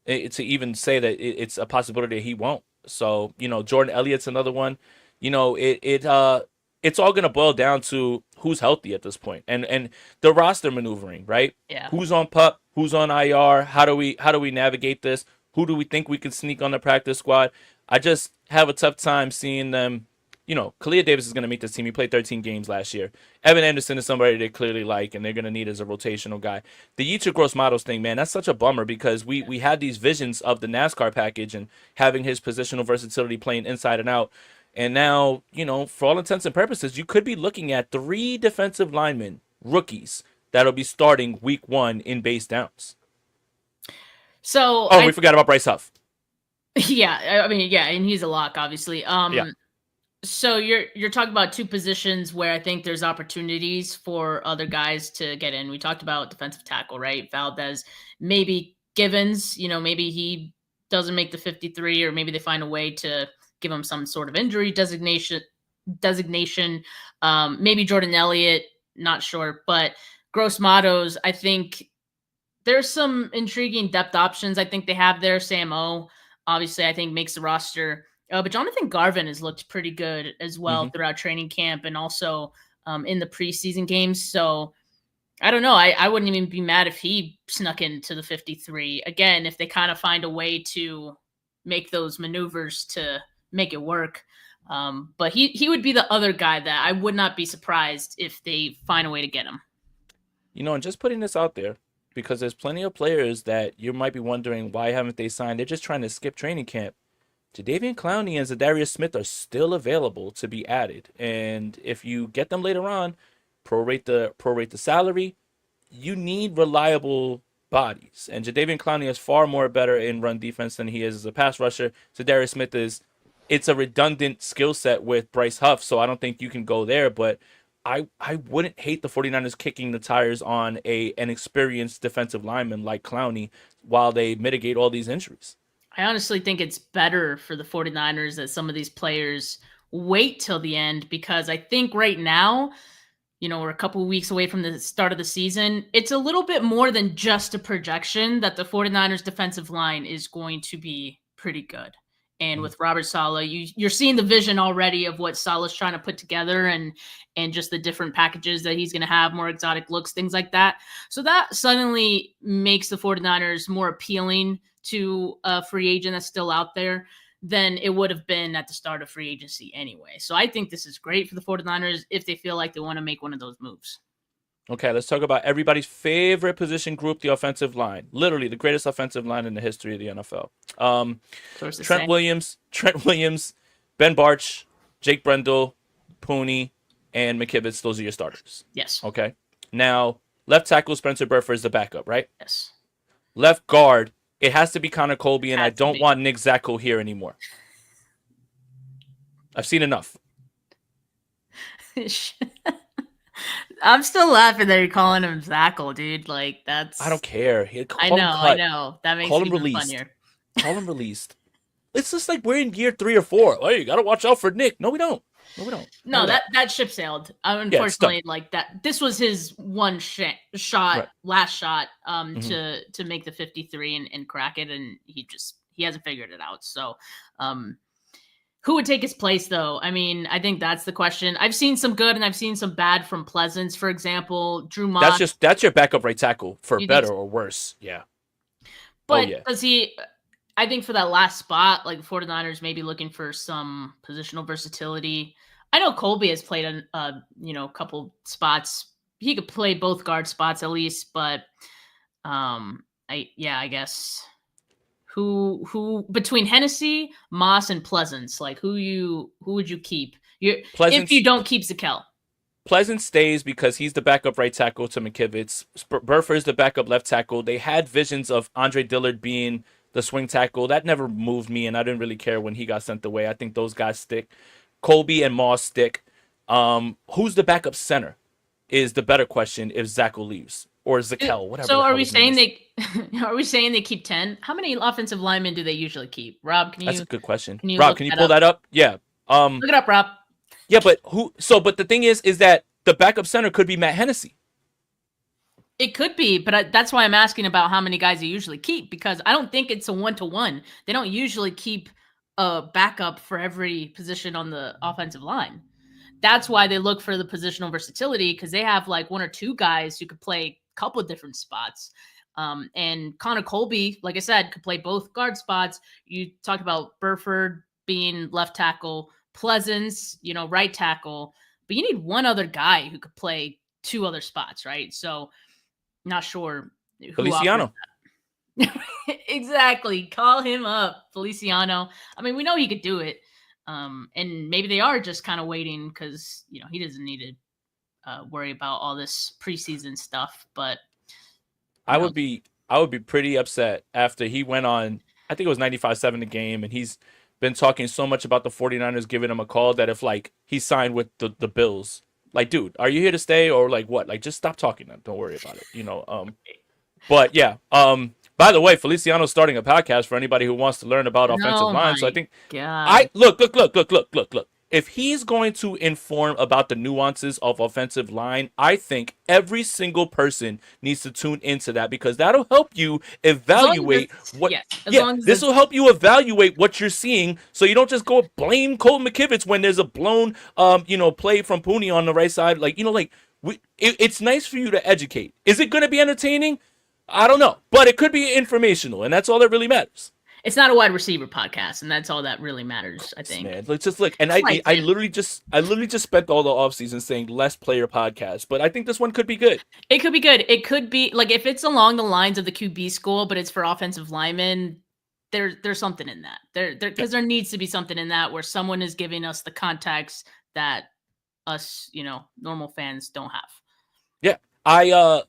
say that it's a possibility that he won't. So Jordan Elliott's another one. It's all gonna boil down to who's healthy at this point, and the roster maneuvering, right? Yeah. Who's on pup? Who's on IR? How do we navigate this? Who do we think we can sneak on the practice squad? I just have a tough time seeing them. Kalia Davis is going to make this team. He played 13 games last year. Evan Anderson is somebody they clearly like, and they're going to need as a rotational guy. The Yetur Gross Matos thing, man, that's such a bummer because we had these visions of the NASCAR package and having his positional versatility playing inside and out. And now, for all intents and purposes, you could be looking at 3 defensive linemen, rookies, that'll be starting week 1 in base downs. So Oh, we forgot about Bryce Huff. Yeah, I mean, yeah, and he's a lock, obviously. Yeah. So you're talking about 2 positions where I think there's opportunities for other guys to get in. We talked about defensive tackle, right? Valdez, maybe Givens, maybe he doesn't make the 53, or maybe they find a way to give him some sort of injury designation. Maybe Jordan Elliott, not sure, but Gross Matos, I think there's some intriguing depth options. I think they have there. Sam O, obviously, I think makes the roster. But Jonathan Garvin has looked pretty good as well throughout training camp and also in the preseason games. So I don't know. I wouldn't even be mad if he snuck into the 53. Again, if they kind of find a way to make those maneuvers to make it work. But he would be the other guy that I would not be surprised if they find a way to get him. And just putting this out there, because there's plenty of players that you might be wondering why haven't they signed. They're just trying to skip training camp. Jadeveon Clowney and Zadarius Smith are still available to be added, and if you get them later on, prorate the salary. You need reliable bodies, and Jadeveon Clowney is far more better in run defense than he is as a pass rusher. Zadarius Smith it's a redundant skill set with Bryce Huff, so I don't think you can go there, but I wouldn't hate the 49ers kicking the tires on an experienced defensive lineman like Clowney while they mitigate all these injuries. I honestly think it's better for the 49ers that some of these players wait till the end, because I think right now, we're a couple of weeks away from the start of the season. It's a little bit more than just a projection that the 49ers defensive line is going to be pretty good. And with Robert Saleh, you're seeing the vision already of what Saleh's trying to put together and just the different packages that he's going to have, more exotic looks, things like that. So that suddenly makes the 49ers more appealing to a free agent that's still out there than it would have been at the start of free agency anyway. So I think this is great for the 49ers if they feel like they want to make one of those moves. Okay, let's talk about everybody's favorite position group, the offensive line. Literally the greatest offensive line in the history of the NFL. Trent Williams, Ben Barch, Jake Brendel, Pooney, and McKivitz. Those are your starters. Yes. Okay. Now, left tackle Spencer Burford is the backup, right? Yes. Left guard, it has to be Connor Colby, and I don't want Nick Zacko here anymore. I've seen enough. I'm still laughing that you're calling him Zacko, dude. Like, that's... I don't care. I know. That makes it even funnier. Call him released. It's just like we're in year 3 or 4. Oh, you got to watch out for Nick. No, we don't. No, that ship sailed. Unfortunately, like that. This was his one last shot, to make the 53 and crack it, and he hasn't figured it out. So, who would take his place, though? I mean, I think that's the question. I've seen some good and I've seen some bad from Pleasance, for example. Drew Moss. That's your backup right tackle for better or worse. Yeah. But does he? I think for that last spot, like 49ers may be looking for some positional versatility. I know Colby has played a couple spots. He could play both guard spots at least, but I guess who between Hennessy, Moss, and Pleasance, like who would you keep? If you don't keep Zakel. Pleasant stays because he's the backup right tackle to McKivitz. Burford is the backup left tackle. They had visions of Andre Dillard being the swing tackle. That never moved me, and I didn't really care when he got sent away. I think those guys stick. Colby and Moss stick. Who's the backup center is the better question if Zacko leaves. or Zakel, whatever. So the are hell we his name saying is. are we saying they keep 10? How many offensive linemen do they usually keep? Rob, That's a good question. can you Rob, look can you that pull up? that up? Yeah. Look it up, Rob. Yeah, but who? So, but the thing is that the backup center could be Matt Hennessy. It could be, but that's why I'm asking about how many guys they usually keep, because I don't think it's a 1-to-1. They don't usually keep a backup for every position on the offensive line. That's why they look for the positional versatility, because they have like 1 or 2 guys who could play a couple of different spots. And Connor Colby, like I said, could play both guard spots. You talked about Burford being left tackle, Pleasance, right tackle, but you need one other guy who could play 2 other spots, right? So not sure who offers Feliciano. that. Exactly. Call him up, Feliciano. I mean, we know he could do it. And maybe they are just kind of waiting because, he doesn't need to worry about all this preseason stuff. But I would be pretty upset after he went on, I think it was 95-7 the game, and he's been talking so much about the 49ers giving him a call that if like he signed with the Bills, like, dude, are you here to stay or like what? Like, just stop talking. Don't worry about it. But yeah. By the way, Feliciano's starting a podcast for anybody who wants to learn about offensive line. So I think God. look. If he's going to inform about the nuances of offensive line, I think every single person needs to tune into that, because that'll help you evaluate what. This will help you evaluate what you're seeing, so you don't just go blame Colton McKivitz when there's a blown, play from Pooney on the right side. It's nice for you to educate. Is it going to be entertaining? I don't know, but it could be informational, and that's all that really matters. It's not a wide receiver podcast, and that's all that really matters, I think. Man, let's just look. And I literally just spent all the offseason saying less player podcast, but I think this one could be good. It could be good. It could be like if it's along the lines of the QB school, but it's for offensive linemen. There's something in that. Because there needs to be something in that where someone is giving us the context that us, normal fans don't have. Yeah, I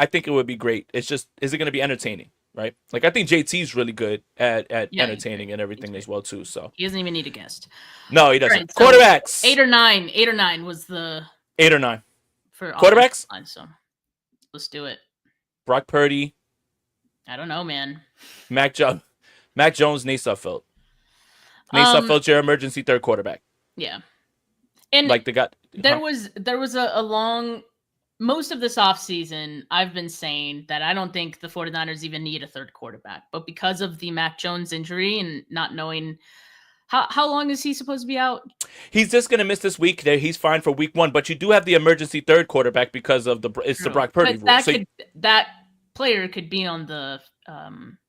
think it would be great. It's just, is it going to be entertaining? Right? Like, I think JT's really good at entertaining and everything as well, too. So he doesn't even need a guest. No, he doesn't. Right, so quarterbacks. 8 or 9. 8 or 9 was the 8 or 9 for quarterbacks. Line, so let's do it. Brock Purdy. I don't know, man. Mac Jones, Nate Sudfeld. Nate Sudfeld's your emergency third quarterback. Yeah, and like there was a long. Most of this offseason, I've been saying that I don't think the 49ers even need a third quarterback. But because of the Mac Jones injury and not knowing how long is he supposed to be out? He's just going to miss this week. He's fine for week 1. But you do have the emergency third quarterback because of the Brock Purdy rule. That player could be on the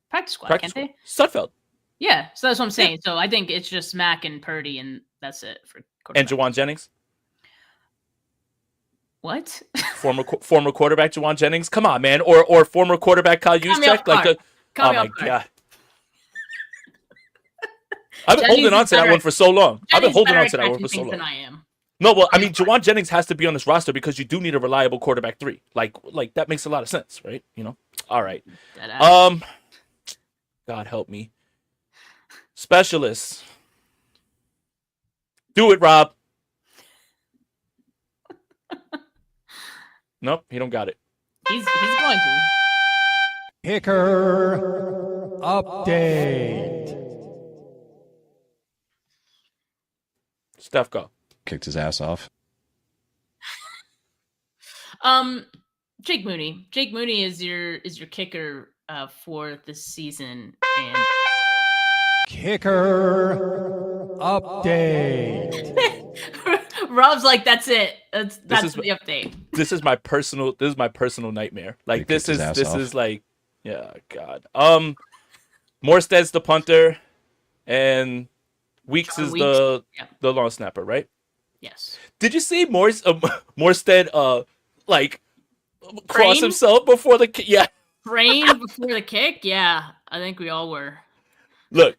practice squad, can't they? Sudfeld. Yeah, so that's what I'm saying. Yeah. So I think it's just Mac and Purdy, and that's it for quarterback. And Jawan Jennings? What? former quarterback Jawan Jennings? Come on, man. Or former quarterback Kyle Juszczyk? Oh my God. I've been holding on to that one for so long. I've been holding on to that one for so long. Than I am. No, well, I mean, Jawan Jennings has to be on this roster because you do need a reliable quarterback 3. Like that makes a lot of sense, right? All right. God help me. Specialists. Do it, Rob. Nope, he don't got it. He's going to. Kicker update. Steph, go. Kicked his ass off. Jake Mooney. Jake Mooney is your kicker for this season. And kicker update. Rob's like, that's it. That's the update. This is my personal nightmare. Like this is like, yeah, God. Morstead's the punter, and Weeks is the long snapper, right? Yes. Did you see Morstead cross himself before the kick? Yeah. Brain before the kick? Yeah, I think we all were. Look,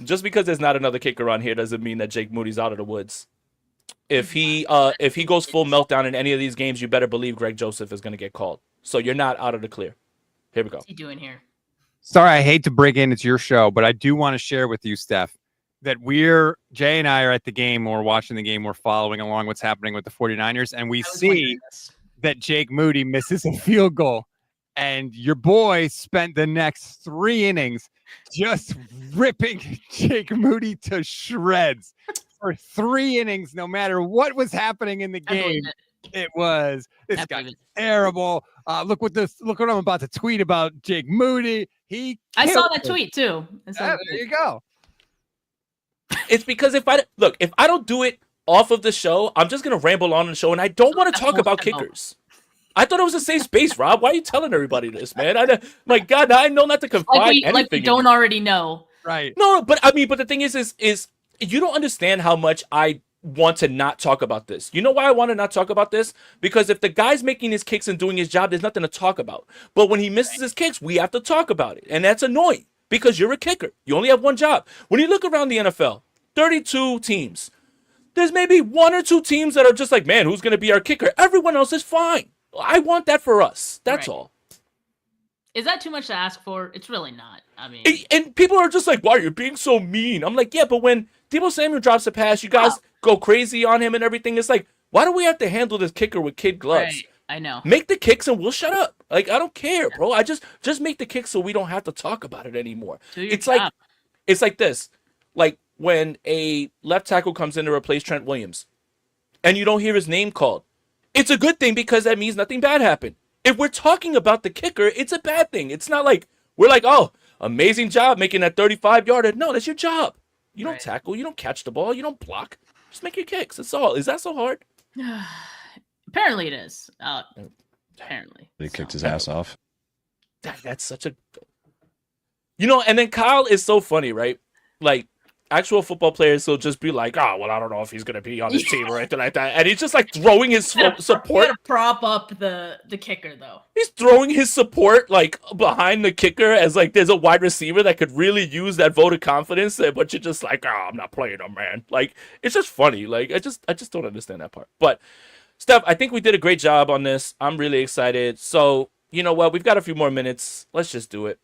just because there's not another kicker on here doesn't mean that Jake Moody's out of the woods. If he goes full meltdown in any of these games, you better believe Greg Joseph is going to get called. So you're not out of the clear. Here we go. What's he doing here? Sorry, I hate to break in. It's your show, but I do want to share with you, Steph, that Jay and I are at the game, or watching the game, we're following along what's happening with the 49ers, and we see that Jake Moody misses a field goal. And your boy spent the next 3 innings just ripping Jake Moody to shreds for 3 innings, no matter what was happening in the game. It was this guy terrible. Look what I'm about to tweet about Jake Moody. I saw that tweet too. There you go. It's because if I don't do it off of the show, I'm just gonna ramble on the show, and I don't want to talk about kickers. I thought it was a safe space, Rob. Why are you telling everybody this, man? My God, I know not to confide anything. Like we don't already know, right? No, but I mean, but the thing is you don't understand how much I want to not talk about this. You know why I want to not talk about this? Because if the guy's making his kicks and doing his job, there's nothing to talk about. But when he misses his kicks, we have to talk about it, and that's annoying because you're a kicker. You only have one job. When you look around the NFL, 32 teams. There's maybe 1 or 2 teams that are just like, man, who's going to be our kicker? Everyone else is fine. I want that for us. That's all. Is that too much to ask for? It's really not. I mean, and people are just like, why are you being so mean? I'm like, yeah, but when Deebo Samuel drops a pass, you guys go crazy on him and everything. It's like, why do we have to handle this kicker with kid gloves? Right. I know. Make the kicks and we'll shut up. Like, I don't care, bro. I just make the kicks so we don't have to talk about it anymore. It's like this. Like when a left tackle comes in to replace Trent Williams and you don't hear his name called. It's a good thing because that means nothing bad happened. If we're talking about the kicker, it's a bad thing. It's not like we're like, oh, amazing job making that 35-yarder. No, that's your job. You don't tackle. You don't catch the ball. You don't block. Just make your kicks. That's all. Is that so hard? Apparently it is. Apparently. He kicked his ass off. That's such a... and then Kyle is so funny, right? Like, actual football players will just be like, oh, well, I don't know if he's going to be on this team or anything like that. And he's just like throwing his support. Prop up the kicker, though. He's throwing his support like behind the kicker as like there's a wide receiver that could really use that vote of confidence. But you're just like, oh, I'm not playing him, man. Like, it's just funny. Like, I just don't understand that part. But, Steph, I think we did a great job on this. I'm really excited. So, you know what? We've got a few more minutes. Let's just do it.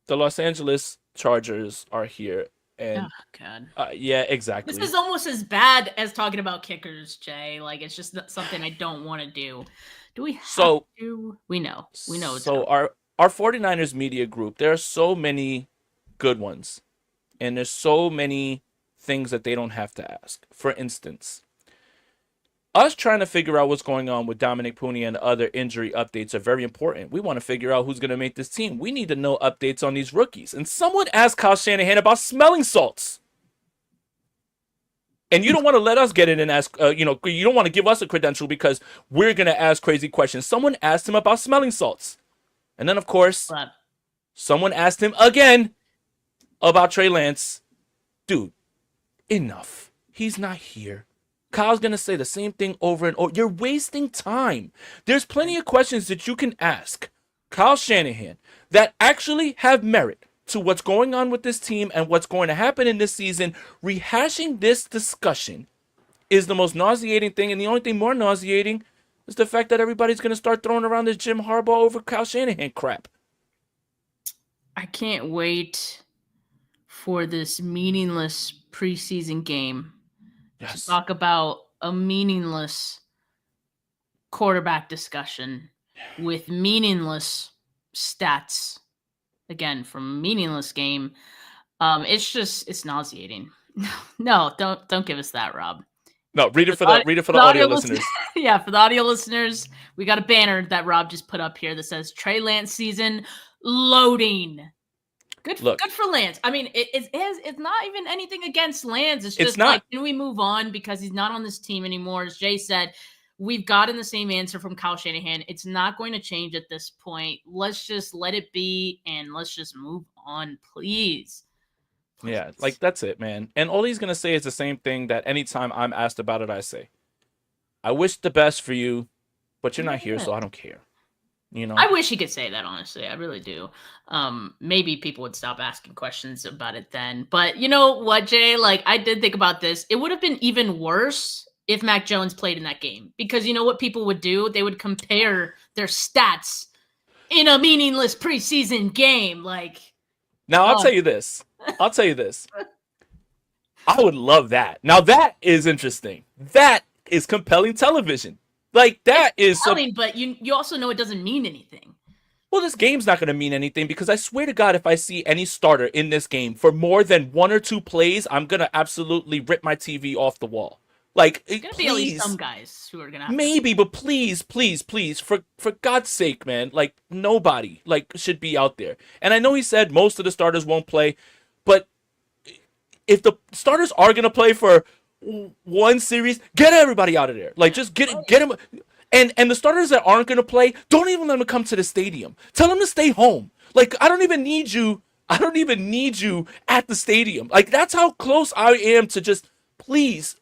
The Los Angeles Chargers are here. And, oh, God. Yeah, exactly. This is almost as bad as talking about kickers, Jay. Like, it's just something I don't want to do. Do we have to? We know. So our 49ers media group, there are so many good ones. And there's so many things that they don't have to ask. For instance, us trying to figure out what's going on with Dominic Pooney and other injury updates are very important. We want to figure out who's going to make this team. We need to know updates on these rookies. And someone asked Kyle Shanahan about smelling salts. And you don't want to let us get in and ask, you don't want to give us a credential because we're going to ask crazy questions. Someone asked him about smelling salts. And then, of course, someone asked him again about Trey Lance. Dude, enough. He's not here. Kyle's going to say the same thing over and over. You're wasting time. There's plenty of questions that you can ask Kyle Shanahan that actually have merit to what's going on with this team and what's going to happen in this season. Rehashing this discussion is the most nauseating thing, and the only thing more nauseating is the fact that everybody's going to start throwing around this Jim Harbaugh over Kyle Shanahan crap. I can't wait for this meaningless preseason game. Yes. To talk about a meaningless quarterback discussion with meaningless stats. Again, from a meaningless game. It's nauseating. No, don't give us that, Rob. No, read it for the audio listeners. Yeah, for the audio listeners, we got a banner that Rob just put up here that says Trey Lance season loading. Good for Lance. I mean, it's not even anything against Lance. It's just like, can we move on because he's not on this team anymore? As Jay said, we've gotten the same answer from Kyle Shanahan. It's not going to change at this point. Let's just let it be and let's just move on, please. Yeah, like that's it, man. And all he's going to say is the same thing that anytime I'm asked about it, I say, I wish the best for you, but you're not here, so I don't care. I wish he could say that, honestly. I really do. Maybe people would stop asking questions about it then. But you know what, Jay? Like, I did think about this. It would have been even worse if Mac Jones played in that game. Because you know what people would do? They would compare their stats in a meaningless preseason game. Like, now, I'll tell you this. I would love that. Now, that is interesting. That is compelling television. Like that is some. Telling, but you also know it doesn't mean anything. Well, this game's not going to mean anything because I swear to God, if I see any starter in this game for more than 1 or 2 plays, I'm going to absolutely rip my TV off the wall. Like, There's gonna be at least some guys who are gonna have maybe, but please, for God's sake, man, like nobody like should be out there. And I know he said most of the starters won't play, but if the starters are gonna play for one series, get everybody out of there. Like, just get them. And the starters that aren't gonna play, don't even let them come to the stadium. Tell them to stay home. Like, I don't even need you at the stadium. Like, that's how close I am to just please.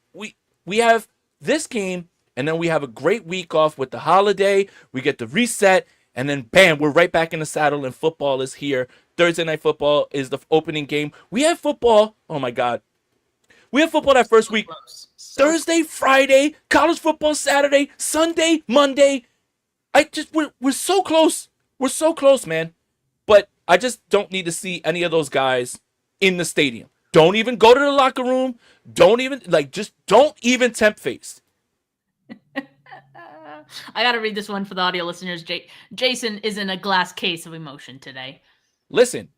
We have this game, and then we have a great week off with the holiday. We get the reset, and then bam, we're right back in the saddle, and football is here. Thursday Night Football is the opening game. We have football. Oh my God. We have football that first week. Thursday, Friday, college football Saturday, Sunday, Monday. We're so close. We're so close, man. But I just don't need to see any of those guys in the stadium. Don't even go to the locker room. Don't even tempt fate. I gotta read this one for the audio listeners. Jason is in a glass case of emotion today. Listen,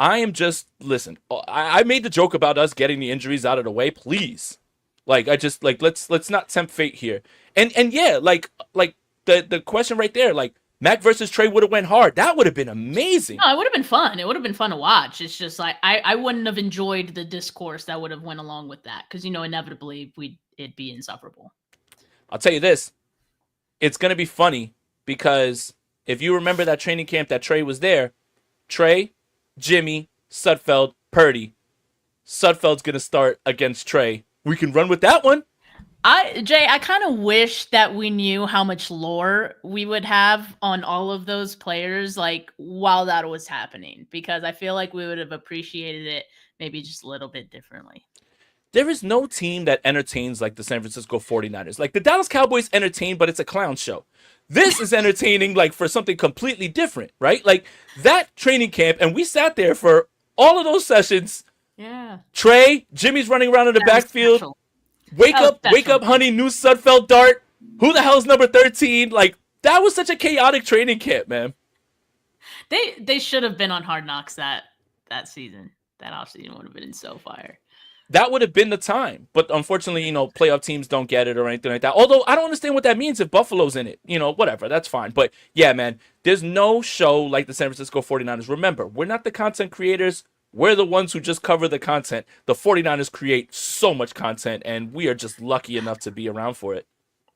I made the joke about us getting the injuries out of the way. Please, let's not tempt fate here. And yeah, like the question right there, like Mac versus Trey would have went hard. That would have been amazing. No, it would have been fun. It would have been fun to watch. It's just like I wouldn't have enjoyed the discourse that would have went along with that because inevitably it'd be insufferable. I'll tell you this, it's gonna be funny because if you remember that training camp that Trey was there, Trey, Jimmy, Sudfeld, Purdy. Sudfeld's gonna start against Trey. We can run with that one. I kind of wish that we knew how much lore we would have on all of those players, like while that was happening, because I feel like we would have appreciated it maybe just a little bit differently. There is no team that entertains like the San Francisco 49ers. Like the Dallas Cowboys entertain, but it's a clown show. This is entertaining like for something completely different, right? Like that training camp, and we sat there for all of those sessions. Yeah. Trey, Jimmy's running around in the backfield. Special. Wake up, honey, new Sudfeld dart. Who the hell's number 13? Like, that was such a chaotic training camp, man. They should have been on Hard Knocks that season. That offseason would have been so fire. That would have been the time. But unfortunately, playoff teams don't get it or anything like that. Although, I don't understand what that means if Buffalo's in it. Whatever, that's fine. But, yeah, man, there's no show like the San Francisco 49ers. Remember, we're not the content creators. We're the ones who just cover the content. The 49ers create so much content, and we are just lucky enough to be around for it.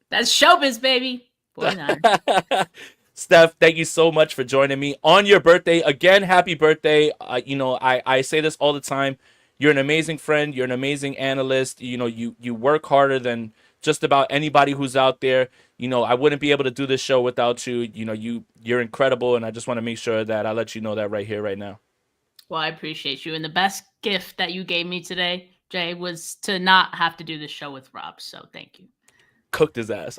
That's showbiz, baby. 49ers. Steph, thank you so much for joining me on your birthday. Again, happy birthday. I say this all the time. You're an amazing friend. You're an amazing analyst. You work harder than just about anybody who's out there. I wouldn't be able to do this show without you. You're incredible, and I just want to make sure that I let you know that right here, right now. Well, I appreciate you. And the best gift that you gave me today, Jay, was to not have to do this show with Rob. So thank you. Cooked his ass.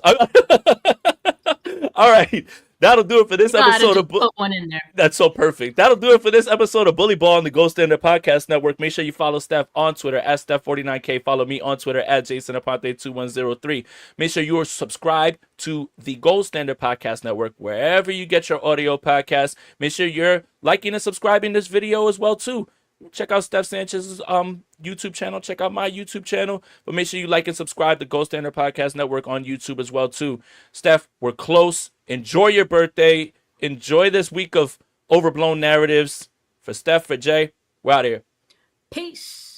All right. That'll do it for this episode of put one in there. That's so perfect. That'll do it for this episode of Bully Ball on the Gold Standard Podcast Network. Make sure you follow Steph on Twitter at Steph49K. Follow me on Twitter at JasonAponte2103. Make sure you are subscribed to the Gold Standard Podcast Network wherever you get your audio podcasts. Make sure you're liking and subscribing this video as well too. Check out Steph Sanchez's YouTube channel. Check out my YouTube channel. But make sure you like and subscribe to Gold Standard Podcast Network on YouTube as well too. Steph, we're close. Enjoy your birthday. Enjoy this week of overblown narratives. For Steph, for Jay, we're out of here. Peace.